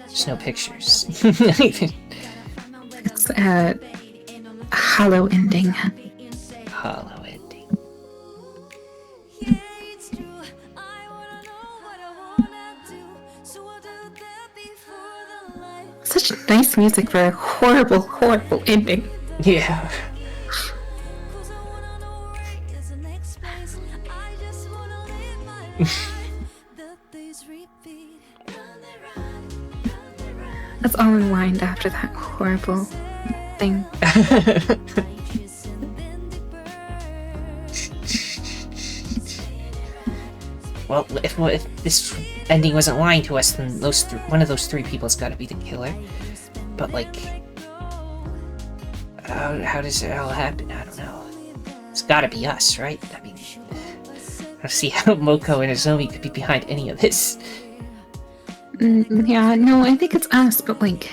There's no pictures. It's a hollow ending. Hollow ending. Such nice music for a horrible, horrible ending. Yeah. Let's all unwind after that horrible thing. Well, if this ending wasn't lying to us, then one of those 3 people's got to be the killer. But like, how does it all happen? I don't know. It's got to be us, right? I mean, I don't see how Moko and Azumi could be behind any of this. Yeah, no, I think it's us, but like,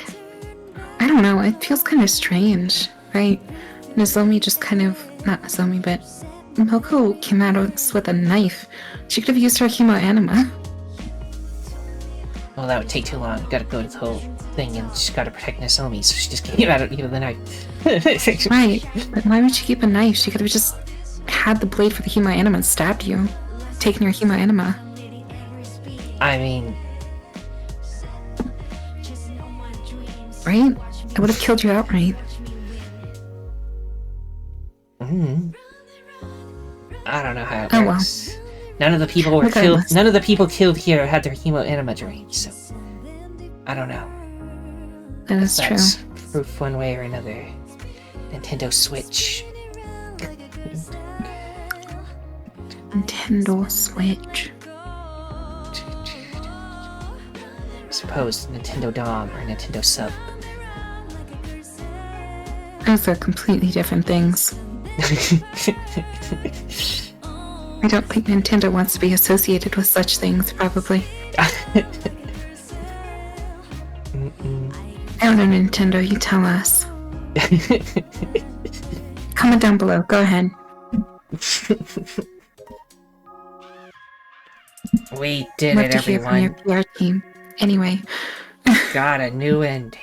I don't know, it feels kind of strange, right? Nozomi just kind of, not Nozomi, but Moko came at us with a knife. She could have used her hemo anima. Well, that would take too long. Gotta go to the whole thing, and she's gotta protect Nozomi, so she just came out with a knife. Right, but why would she keep a knife? She could have just had the blade for the hemo anima and stabbed you. Taken your hemo anima. I mean... Right? It would have killed you outright. I don't know how it Oh, works. None of the people were Regardless. killed. None of the people killed here had their hemo anima drained, so I don't know. That is true. That's proof one way or another. Nintendo Switch. Nintendo Switch. I suppose Nintendo Dom or Nintendo Sub. Those are completely different things. I don't think Nintendo wants to be associated with such things, probably. I don't know, Nintendo, you tell us. Comment down below, go ahead. We did Love it, to hear from your everyone. PR team. Anyway, Got a new ending.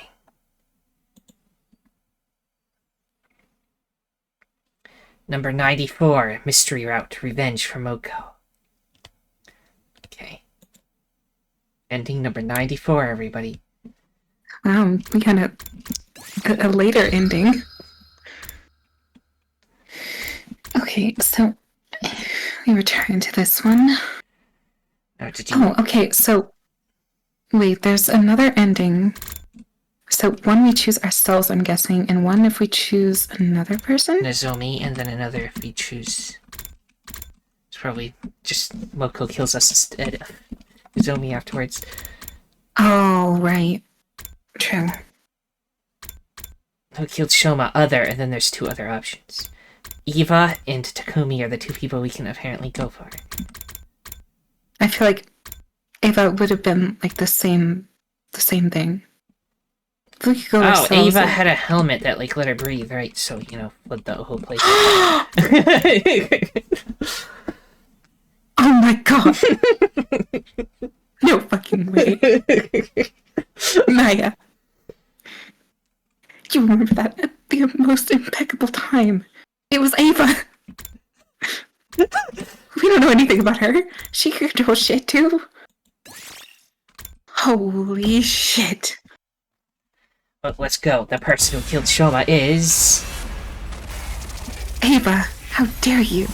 Number 94, Mystery Route, Revenge for Moko. Okay. Ending number 94, everybody. wow, we got a later ending. Okay, so we return to this one. Now, did you... Oh, okay, so wait, there's another ending. So one we choose ourselves, I'm guessing, and one if we choose another person? Nozomi, and then another if we choose... It's probably just Moko kills us instead of Nozomi afterwards. Oh, right. True. Who killed Shoma? Other, and then there's two other options. Eva and Takumi are the two people we can apparently go for. I feel like Ava would have been like the same thing. If we could go Oh, ourselves, Ava like- had a helmet that like let her breathe, right? So, you know, flood the whole place. Oh my god! No fucking way. Maya. You remember that at the most impeccable time. It was Ava. We don't know anything about her. She could control shit too. Holy shit. But let's go. The person who killed Shoma is... Ava, how dare you?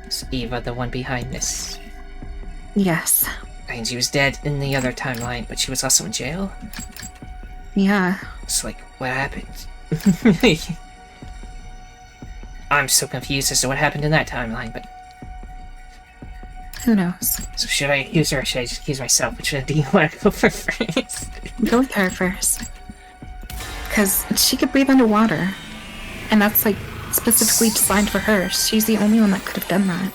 Is Eva the one behind this? Yes. I mean, she was dead in the other timeline, but she was also in jail? Yeah. It's like, what happened? I'm so confused as to what happened in that timeline, but... Who knows? So should I accuse her or should I just accuse myself? Which one do you want to go for first? Go with her first. Because she could breathe underwater. And that's like specifically designed for her. She's the only one that could have done that.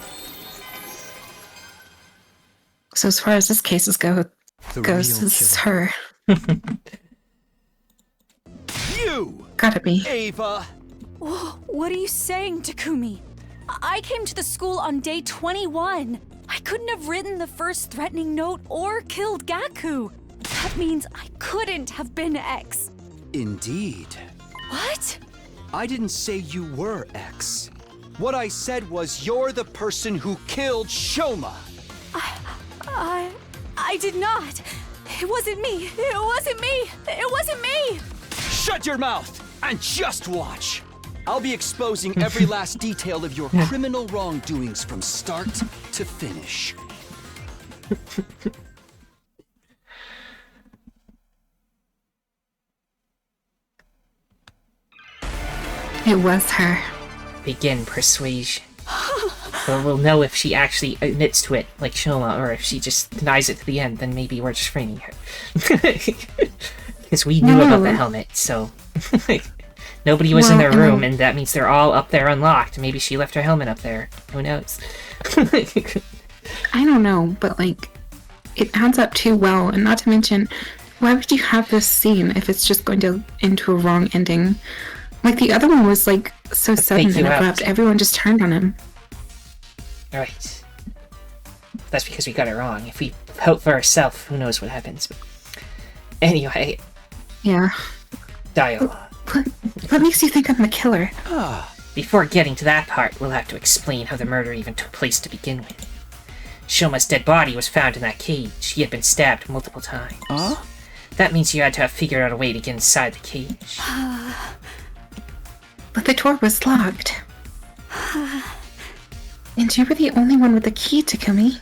So as far as this case goes, it's her. You! Gotta be. Ava! What are you saying, Takumi? I came to the school on day 21. I couldn't have written the first threatening note or killed Gaku. That means I couldn't have been X. Indeed. What? I didn't say you were X. What I said was you're the person who killed Shoma. I did not. It wasn't me. It wasn't me. It wasn't me. Shut your mouth and just watch. I'll be exposing every last detail of your criminal wrongdoings from start to finish. It was her. Begin persuasion. So we'll know if she actually admits to it, like Shoma, or if she just denies it to the end, then maybe we're just framing her. Because we knew about the helmet, so... Nobody was in their room, and that means they're all up there unlocked. Maybe she left her helmet up there. Who knows? I don't know, but like, it adds up too well, and not to mention, Why would you have this scene if it's just going to into a wrong ending? Like, the other one was, like, so sudden fake and you out. abrupt. Everyone just turned on him. Right. That's because we got it wrong. If we hope for ourselves, who knows what happens. Anyway, Yeah. dialogue. What makes you think I'm the killer? Before getting to that part, we'll have to explain how the murder even took place to begin with. Shoma's dead body was found in that cage. He had been stabbed multiple times. That means you had to have figured out a way to get inside the cage. But the door was locked. And you were the only one with the key, Takumi.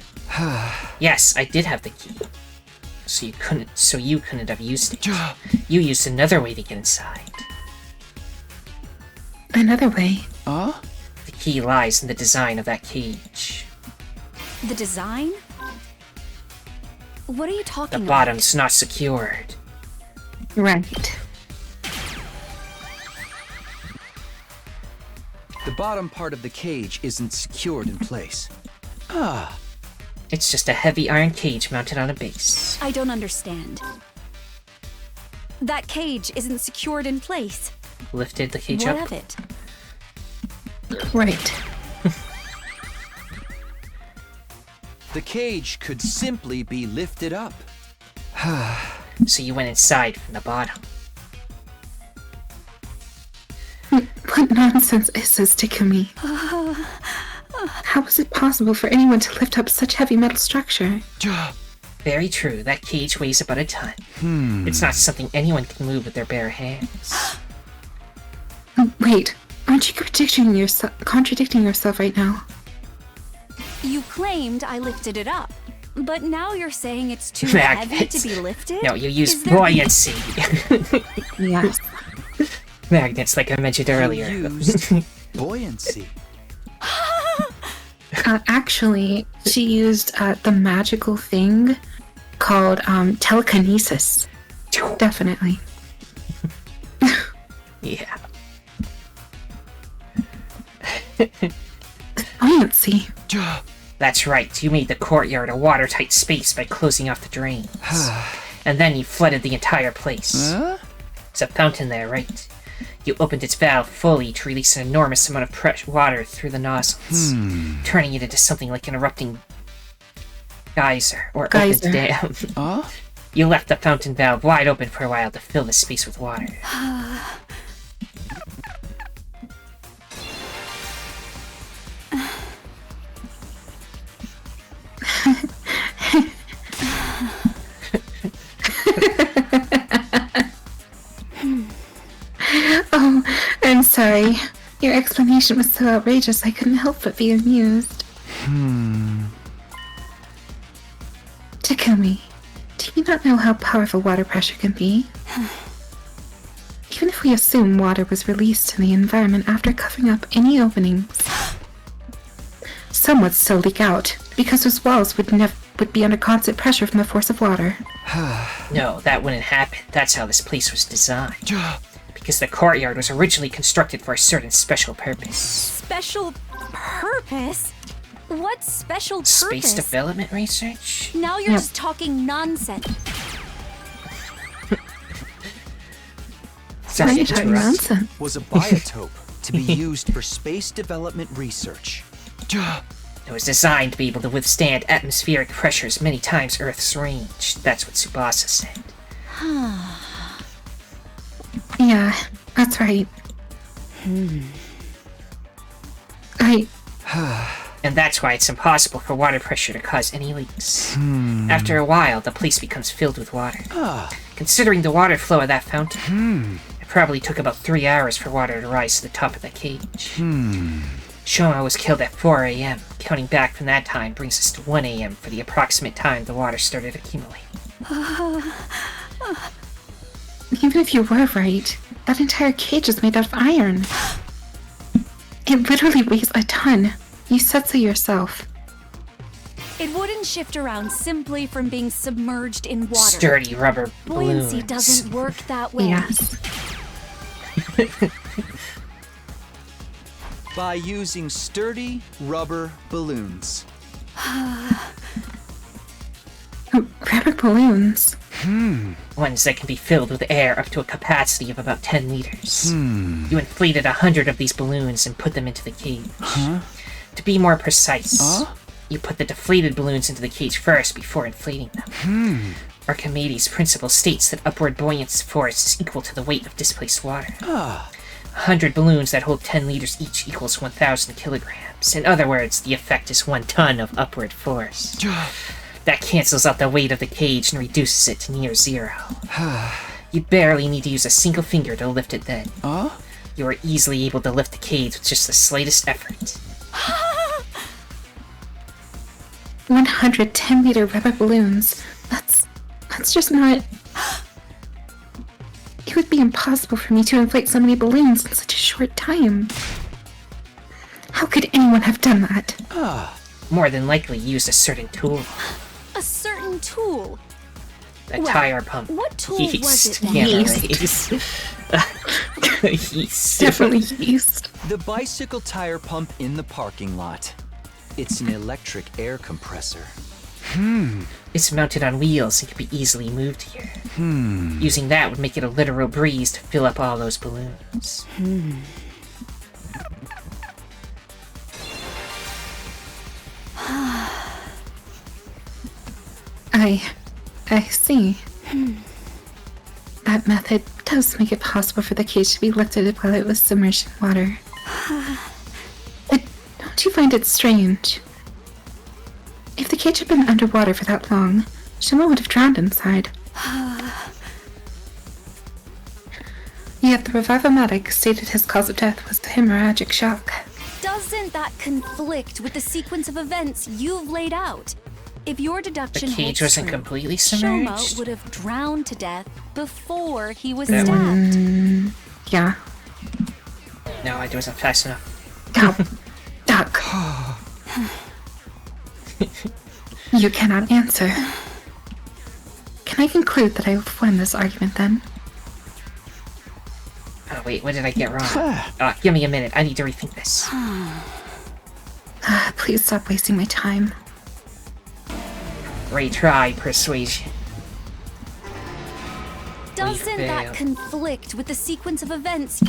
Yes, I did have the key. So you couldn't have used it. You used another way to get inside. Another way. The key lies in the design of that cage. The design? What are you The talking about? bottom's not secured. Right. The bottom part of the cage isn't secured in place. It's just a heavy iron cage mounted on a base. I don't understand. That cage isn't secured in place. Lifted the cage What up. of it? Right. The cage could simply be lifted up. So you went inside from the bottom. What nonsense is this, Takumi? How is it possible for anyone to lift up such heavy metal structure? Very true, that cage weighs about a ton. It's not something anyone can move with their bare hands. Wait, aren't you contradicting yourself right now? You claimed I lifted it up, but now you're saying it's too heavy Magnet. to be lifted? No, you Is used there- buoyancy. Yes. Magnets, like I mentioned earlier. Used buoyancy. Actually, she used the magical thing called telekinesis. Definitely. Yeah. Buoyancy. That's right, you made the courtyard a watertight space by closing off the drains. And then you flooded the entire place. There's a fountain there, right? You opened its valve fully to release an enormous amount of fresh water through the nozzles, turning it into something like an erupting geyser or Geyser. opened dam. You left the fountain valve wide open for a while to fill the space with water. Oh, I'm sorry. Your explanation was so outrageous I couldn't help but be amused. Takumi, do you not know how powerful water pressure can be? Even if we assume water was released to the environment after covering up any openings, some would still leak out, because those walls would be under constant pressure from the force of water. No, that wouldn't happen. That's how this place was designed. Because the courtyard was originally constructed for a certain special purpose. Special purpose? What special purpose? Space development research? Now you're Yep. just talking nonsense. Sorry Why are to you talking interrupt. nonsense? Was a biotope to be used for space development research. It was designed to be able to withstand atmospheric pressures many times Earth's range. That's what Tsubasa said. Yeah, that's right. And that's why it's impossible for water pressure to cause any leaks. After a while, the place becomes filled with water. Considering the water flow of that fountain, it probably took about 3 hours for water to rise to the top of the cage. Shoma was killed at 4 a.m. Counting back from that time brings us to 1 a.m. for the approximate time the water started accumulating. Even if you were right, that entire cage is made out of iron. It literally weighs a ton. You said so yourself. It wouldn't shift around simply from being submerged in water. Sturdy rubber Buoyancy balloons. doesn't work that way. Yes. By using sturdy rubber balloons. Rubber balloons. Ones that can be filled with air up to a capacity of about 10 liters. You inflated 100 of these balloons and put them into the cage. To be more precise, you put the deflated balloons into the cage first before inflating them. Archimedes' principle states that upward buoyant force is equal to the weight of displaced water. 100 balloons that hold 10 liters each equals 1,000 kilograms. In other words, the effect is 1 ton of upward force. That cancels out the weight of the cage and reduces it to near zero. You barely need to use a single finger to lift it then. You are easily able to lift the cage with just the slightest effort. 110-liter rubber balloons. That's just not... It would be impossible for me to inflate so many balloons in such a short time. How could anyone have done that? More than likely used a certain tool. A certain tool? A tire pump. What tool was it then? Yeast. Definitely yeast. The bicycle tire pump in the parking lot. It's an electric air compressor. It's mounted on wheels and can be easily moved here. Using that would make it a literal breeze to fill up all those balloons. I see. That method does make it possible for the cage to be lifted while it was submerged in water. But don't you find it strange? If the cage had been underwater for that long, Shima would have drowned inside. Yet the revival medic stated his cause of death was the hemorrhagic shock. Doesn't that conflict with the sequence of events you've laid out? If your deduction The cage holds wasn't true, completely Shoma submerged. would have drowned to death before he was That stabbed. Yeah. No, I wasn't fast enough. Go. Duck. You cannot answer. Can I conclude that I've won this argument then? Oh wait, what did I get wrong? Give me a minute, I need to rethink this. Please stop wasting my time. Retry persuasion. Doesn't that failed. conflict with the sequence of events?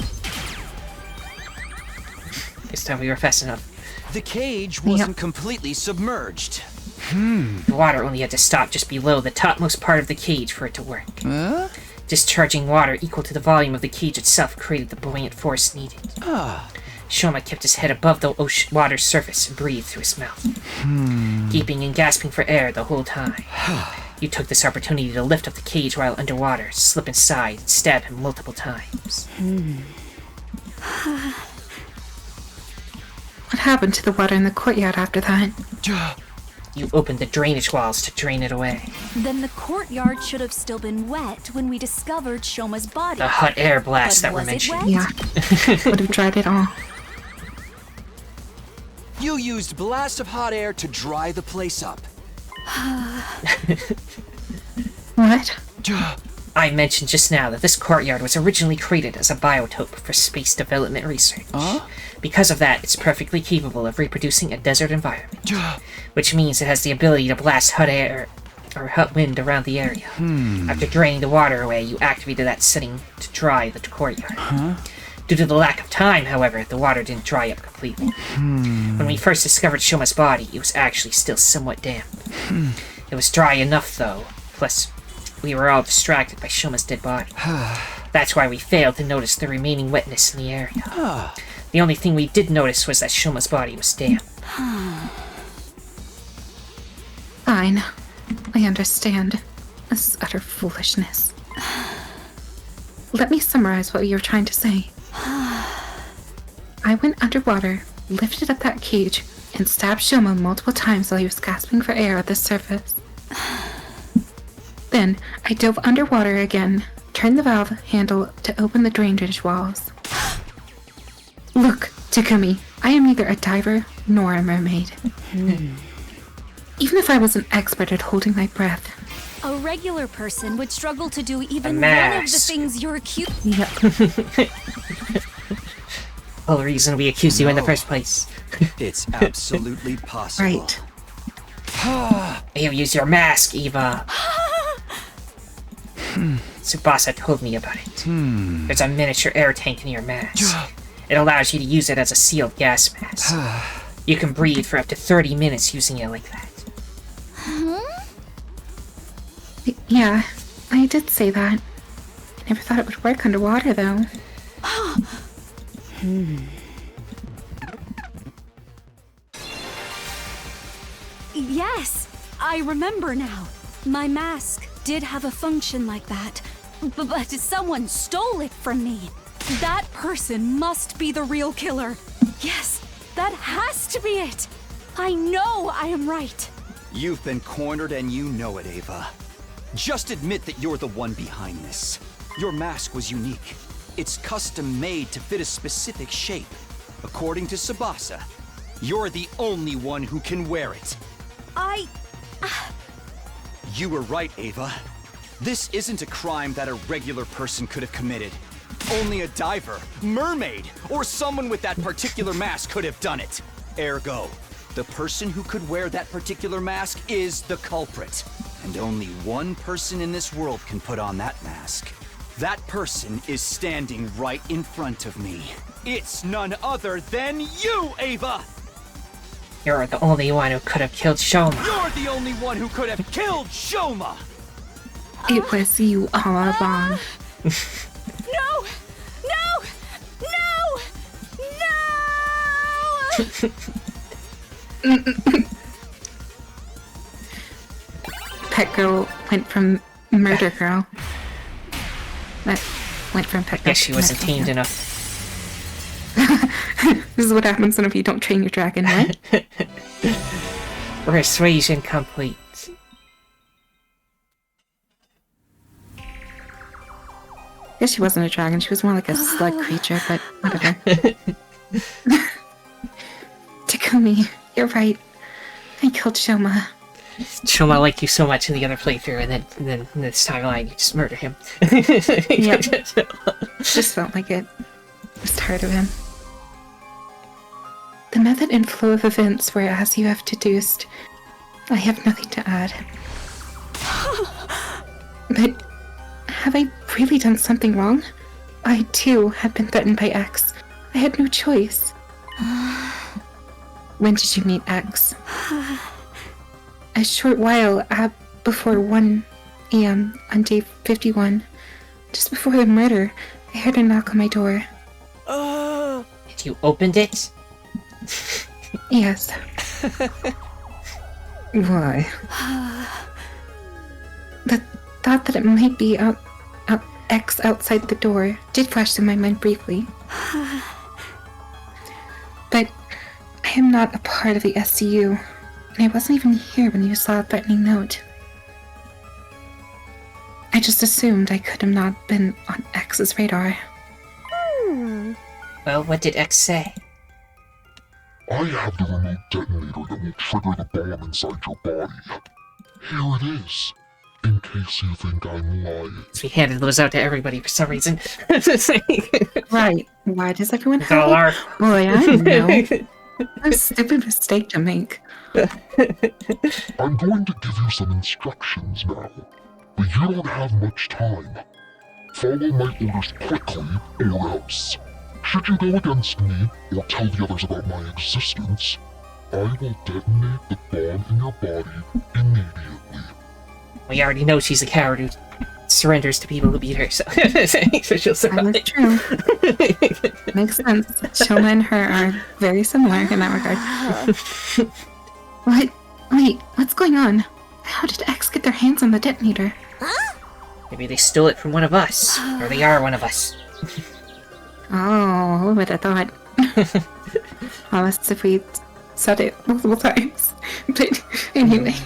This time we were fast enough. The cage wasn't completely submerged. The water only had to stop just below the topmost part of the cage for it to work. Discharging water equal to the volume of the cage itself created the buoyant force needed. Shoma kept his head above the water's surface and breathed through his mouth, gaping and gasping for air the whole time. You took this opportunity to lift up the cage while underwater, slip inside, and stab him multiple times. What happened to the water in the courtyard after that? You opened the drainage walls to drain it away. Then the courtyard should have still been wet when we discovered Shoma's body. The hot air blasts But that were was it mentioned. wet? Yeah. Would have dried it all. You used blasts of hot air to dry the place up. What? I mentioned just now that this courtyard was originally created as a biotope for space development research. Because of that, it's perfectly capable of reproducing a desert environment, which means it has the ability to blast hot air or hot wind around the area. After draining the water away, you activated that setting to dry the courtyard. Due to the lack of time, however, the water didn't dry up completely. When we first discovered Shoma's body, it was actually still somewhat damp. It was dry enough, though, plus we were all distracted by Shoma's dead body. That's why we failed to notice the remaining wetness in the area. The only thing we did notice was that Shoma's body was damp. Fine. I understand. This is utter foolishness. Let me summarize what you were trying to say. I went underwater, lifted up that cage, and stabbed Shoma multiple times while he was gasping for air at the surface. Then, I dove underwater again, turned the valve handle to open the drainage walls. Look, Takumi, I am neither a diver nor a mermaid. Even if I was an expert at holding my breath. A regular person would struggle to do even one of the mask. things you're accused. Yep. Whole reason we accused you in the first place. It's absolutely possible. Right. You use your mask, Eva. Tsubasa told me about it. There's a miniature air tank in your mask. It allows you to use it as a sealed gas mask. You can breathe for up to 30 minutes using it like that. Yeah, I did say that. I never thought it would work underwater, though. Yes, I remember now. My mask did have a function like that, but someone stole it from me. That person must be the real killer. Yes, that has to be it. I know I am right. You've been cornered and you know it, Ava. Just admit that you're the one behind this. Your mask was unique. It's custom made to fit a specific shape. According to Tsubasa, you're the only one who can wear it. You were right, Ava. This isn't a crime that a regular person could have committed. Only a diver, mermaid, or someone with that particular mask could have done it. Ergo, the person who could wear that particular mask is the culprit. And only one person in this world can put on that mask. That person is standing right in front of me. It's none other than you, Ava! You're the only one who could have killed Shoma. You're the only one who could have killed Shoma! It was you all along. No! No! No! No! Pet girl went from murder girl. That went from pet girl. Guess she to wasn't murder tamed girl. enough. This is what happens whenever you don't train your dragon, right? Persuasion complete. Guess she wasn't a dragon, she was more like a slug creature, but whatever. Takumi, you're right. I killed Shoma. Shoma liked you so much in the other playthrough, and then in this timeline, you just murder him. Yep. Just felt like it. I was tired of him. The method and flow of events were as you have deduced. I have nothing to add. But have I really done something wrong? I, too, had been threatened by X. I had no choice. When did you meet X? A short while before 1 a.m. on day 51. Just before the murder, I heard a knock on my door. And you opened it? Yes. Why? The thought that it might be X outside the door did flash through my mind briefly. But I am not a part of the SCU, and I wasn't even here when you saw a threatening note. I just assumed I could have not been on X's radar. Well, what did X say? I have the remote detonator that will trigger the bomb inside your body. Here it is, in case you think I'm lying. So we handed those out to everybody for some reason. Right. Why does everyone It's all our... have Boy, I know. A stupid mistake to make. I'm going to give you some instructions now, but you don't have much time. Follow my orders quickly, or else. Should you go against me, or tell the others about my existence, I will detonate the bomb in your body immediately. We already know she's a coward who surrenders to people who beat her, so, so she'll survive. That is true. Makes sense. Shoma and her are very similar in that regard. What? Wait, what's going on? How did X get their hands on the detonator? Maybe they stole it from one of us, or they are one of us. Oh, who would have thought? Unless if we said it multiple times. But anyway.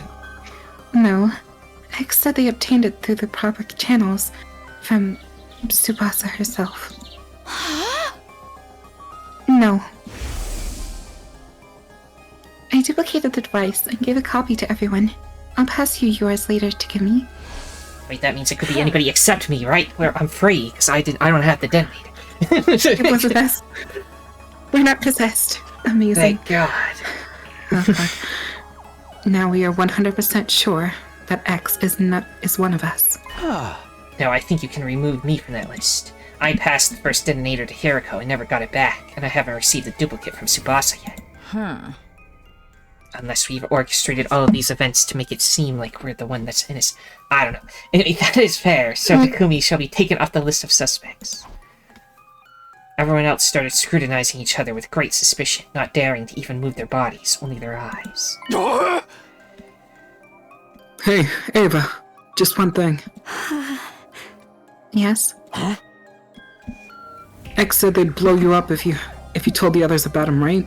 No. X said they obtained it through the proper channels from Tsubasa herself. No. I duplicated the device and gave a copy to everyone. I'll pass you yours later, Takumi. Wait, that means it could be anybody except me, right? Where I'm free, because I don't have the detonator. It wasn't us. We're not possessed. Amazing. Thank God. Oh, God. Now we are 100% sure that X is one of us. No, I think you can remove me from that list. I passed the first detonator to Hiriko and never got it back, and I haven't received a duplicate from Tsubasa yet. Unless we've orchestrated all of these events to make it seem like we're the one that's innocent. I don't know. Anyway, that is fair, so Takumi shall be taken off the list of suspects. Everyone else started scrutinizing each other with great suspicion, not daring to even move their bodies, only their eyes. Hey, Ava, just one thing. Yes? X said they'd blow you up if you told the others about him, right?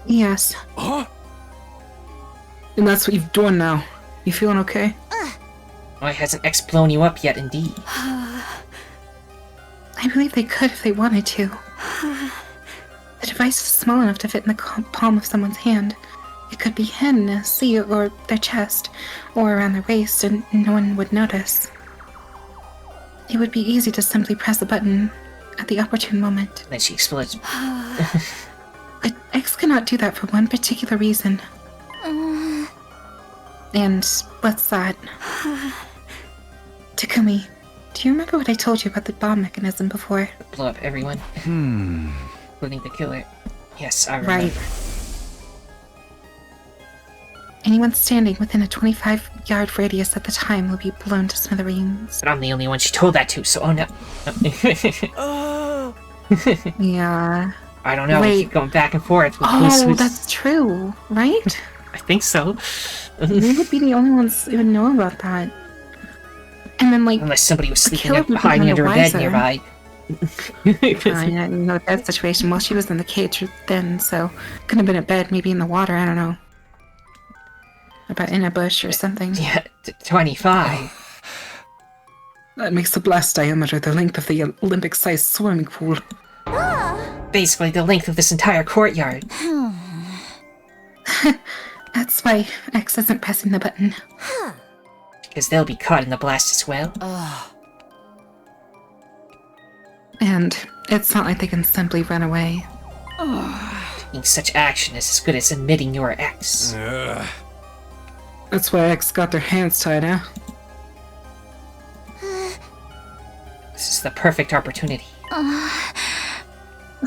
Yes. And that's what you've done now. You feeling okay? Why hasn't X blown you up yet, indeed? I believe they could if they wanted to. The device is small enough to fit in the palm of someone's hand. It could be hidden in a sleeve or their chest, or around their waist, and no one would notice. It would be easy to simply press a button at the opportune moment. Then she explodes. But X cannot do that for one particular reason. And what's that? Takumi, do you remember what I told you about the bomb mechanism before? Blow up everyone. Including the killer. Yes, I remember. Right. Anyone standing within a 25-yard radius at the time will be blown to smithereens. But I'm the only one she told that to, so oh no. Yeah. I don't know, we keep going back and forth. With Oh, that's true, right? I think so. We would be the only ones who would know about that. And then, like, Unless somebody was sleeping killer up, would be hiding under a bed wiser. nearby. I didn't know that situation. Well, she was in the cage then, so could have been a bed, maybe in the water. I don't know. About in a bush or something. Yeah, 25. That makes the blast diameter the length of the Olympic-sized swimming pool. Basically the length of this entire courtyard. That's why X isn't pressing the button. Because they'll be caught in the blast as well. And it's not like they can simply run away. Taking such action is as good as admitting you're X. That's why X got their hands tied, huh? This is the perfect opportunity.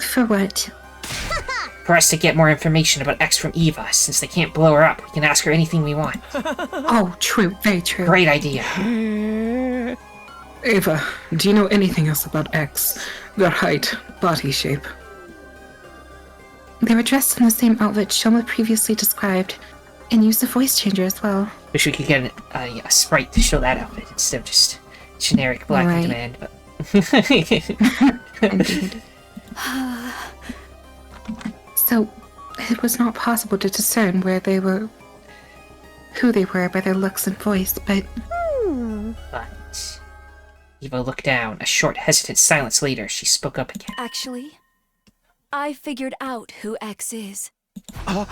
For what? For us to get more information about X from Eva. Since they can't blow her up, we can ask her anything we want. Oh, true. Very true. Great idea. Ava, do you know anything else about X? Their height, body shape? They were dressed in the same outfit Shoma previously described, and used a voice changer as well. Wish we could get a sprite to show that outfit instead of just generic black on demand, but... Indeed. So, it was not possible to discern who they were by their looks and voice, but... But... Eva looked down. A short, hesitant silence later, she spoke up again. Actually, I figured out who X is. Oh?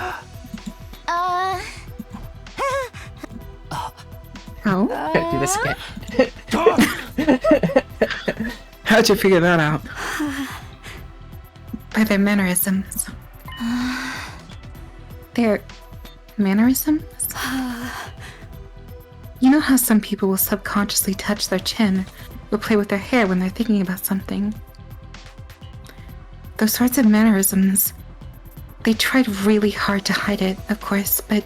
Can't do this again. How'd you figure that out? By their mannerisms. Their mannerisms? You know how some people will subconsciously touch their chin or play with their hair when they're thinking about something? Those sorts of mannerisms, they tried really hard to hide it, of course, but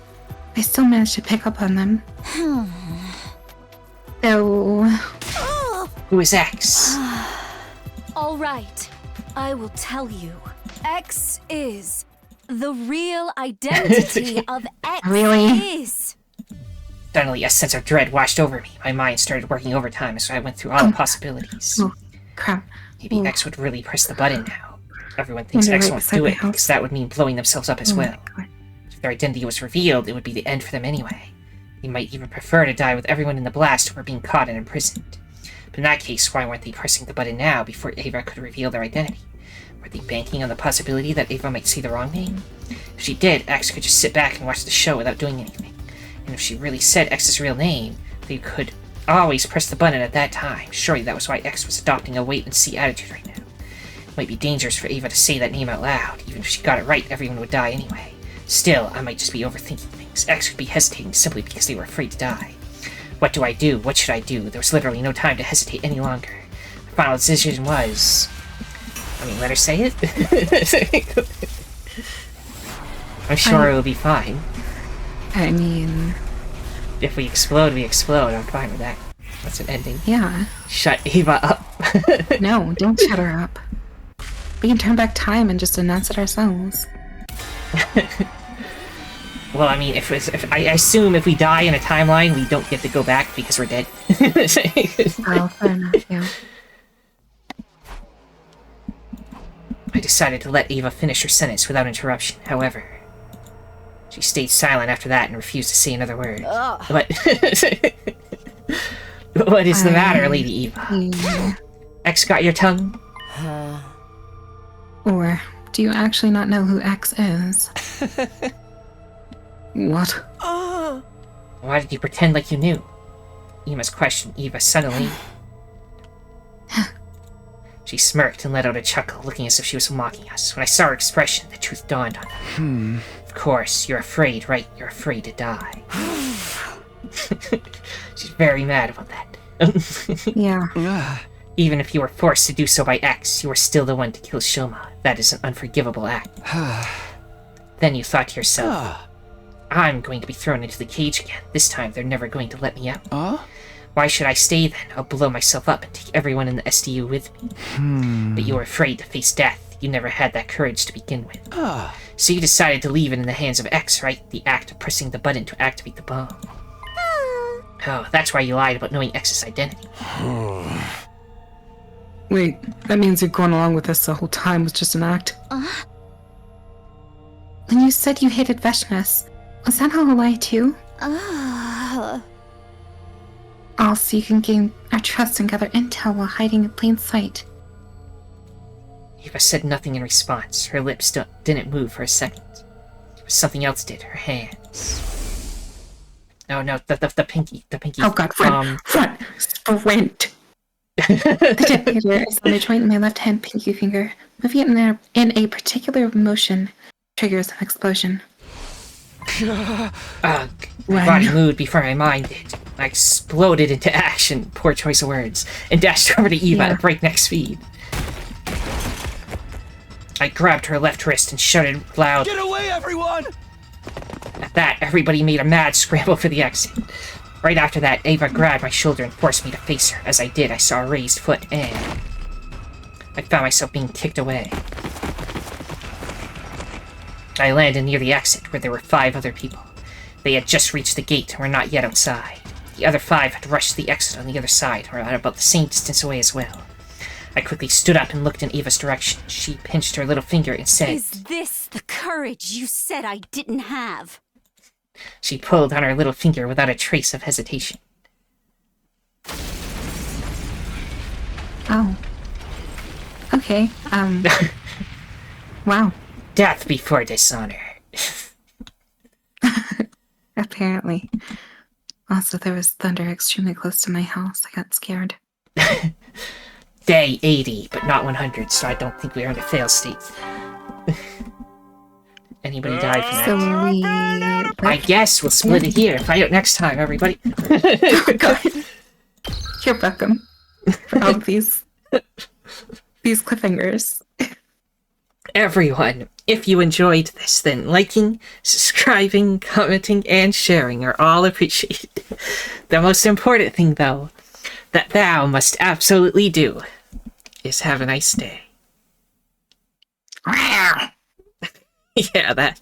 I still managed to pick up on them. So... Who is X? All right, I will tell you. X is the real identity of X. Really? Is. Suddenly, a sense of dread washed over me. My mind started working overtime as I went through all the possibilities. Oh, crap. Maybe X would really press the button now. Everyone thinks X won't do it, because that would mean blowing themselves up as well. If their identity was revealed, it would be the end for them anyway. They might even prefer to die with everyone in the blast over being caught and imprisoned. But in that case, why weren't they pressing the button now before Ava could reveal their identity? Were they banking on the possibility that Ava might see the wrong name? If she did, X could just sit back and watch the show without doing anything. And if she really said X's real name, they could always press the button at that time. Surely that was why X was adopting a wait-and-see attitude right now. It might be dangerous for Ava to say that name out loud. Even if she got it right, everyone would die anyway. Still, I might just be overthinking things. X could be hesitating simply because they were afraid to die. What do I do? What should I do? There was literally no time to hesitate any longer. My final decision was... let her say it? I'm sure it'll be fine. I mean... If we explode, we explode. I'm fine with that. That's an ending. Yeah. Shut Eva up. No, don't shut her up. We can turn back time and just announce it ourselves. Well, I assume if we die in a timeline, we don't get to go back because we're dead. Oh, fair enough, yeah. I decided to let Eva finish her sentence without interruption. However, she stayed silent after that and refused to say another word. What? What is the matter, Lady Eva? X got your tongue? Or do you actually not know who X is? What? Why did you pretend like you knew? Eva's questioned Eva suddenly. She smirked and let out a chuckle, looking as if she was mocking us. When I saw her expression, the truth dawned on me. Of course, you're afraid, right? You're afraid to die. She's very mad about that. Yeah. Even if you were forced to do so by X, you were still the one to kill Shoma. That is an unforgivable act. Then you thought to yourself, I'm going to be thrown into the cage again. This time, they're never going to let me out. Why should I stay then? I'll blow myself up and take everyone in the SDU with me. But you were afraid to face death. You never had that courage to begin with. So you decided to leave it in the hands of X, right? The act of pressing the button to activate the bomb. Oh, that's why you lied about knowing X's identity. Wait, that means you're going along with this the whole time was just an act? When you said you hated Veshnas, was that all a lie too? All so you can gain our trust and gather intel while hiding in plain sight. Eva said nothing in response. Her lips didn't move for a second. But something else did. Her hands. No, the pinky. Oh god, run! Sprint! The detonator is on the joint in my left hand pinky finger. Moving it in a particular motion triggers an explosion. My body moved before my mind did. I exploded into action, poor choice of words, and dashed over to Eva at breakneck speed. I grabbed her left wrist and shouted loud, Get away, everyone! At that, everybody made a mad scramble for the exit. Right after that, Eva grabbed my shoulder and forced me to face her. As I did, I saw a raised foot and... I found myself being kicked away. I landed near the exit, where there were 5 other people. They had just reached the gate and were not yet outside. The other 5 had rushed to the exit on the other side, or at about the same distance away as well. I quickly stood up and looked in Eva's direction. She pinched her little finger and said, Is this the courage you said I didn't have? She pulled on her little finger without a trace of hesitation. Oh. Okay, wow. Death before dishonor. Apparently. Also, there was thunder extremely close to my house. I got scared. Day 80, but not 100, so I don't think we're in a fail state. Anybody died from that? So we... I guess we'll split it here. Find out next time, everybody. Oh, God. You're welcome for all of these cliffhangers. Everyone, if you enjoyed this, then liking, subscribing, commenting, and sharing are all appreciated. The most important thing, though, that thou must absolutely do is have a nice day. Yeah, that.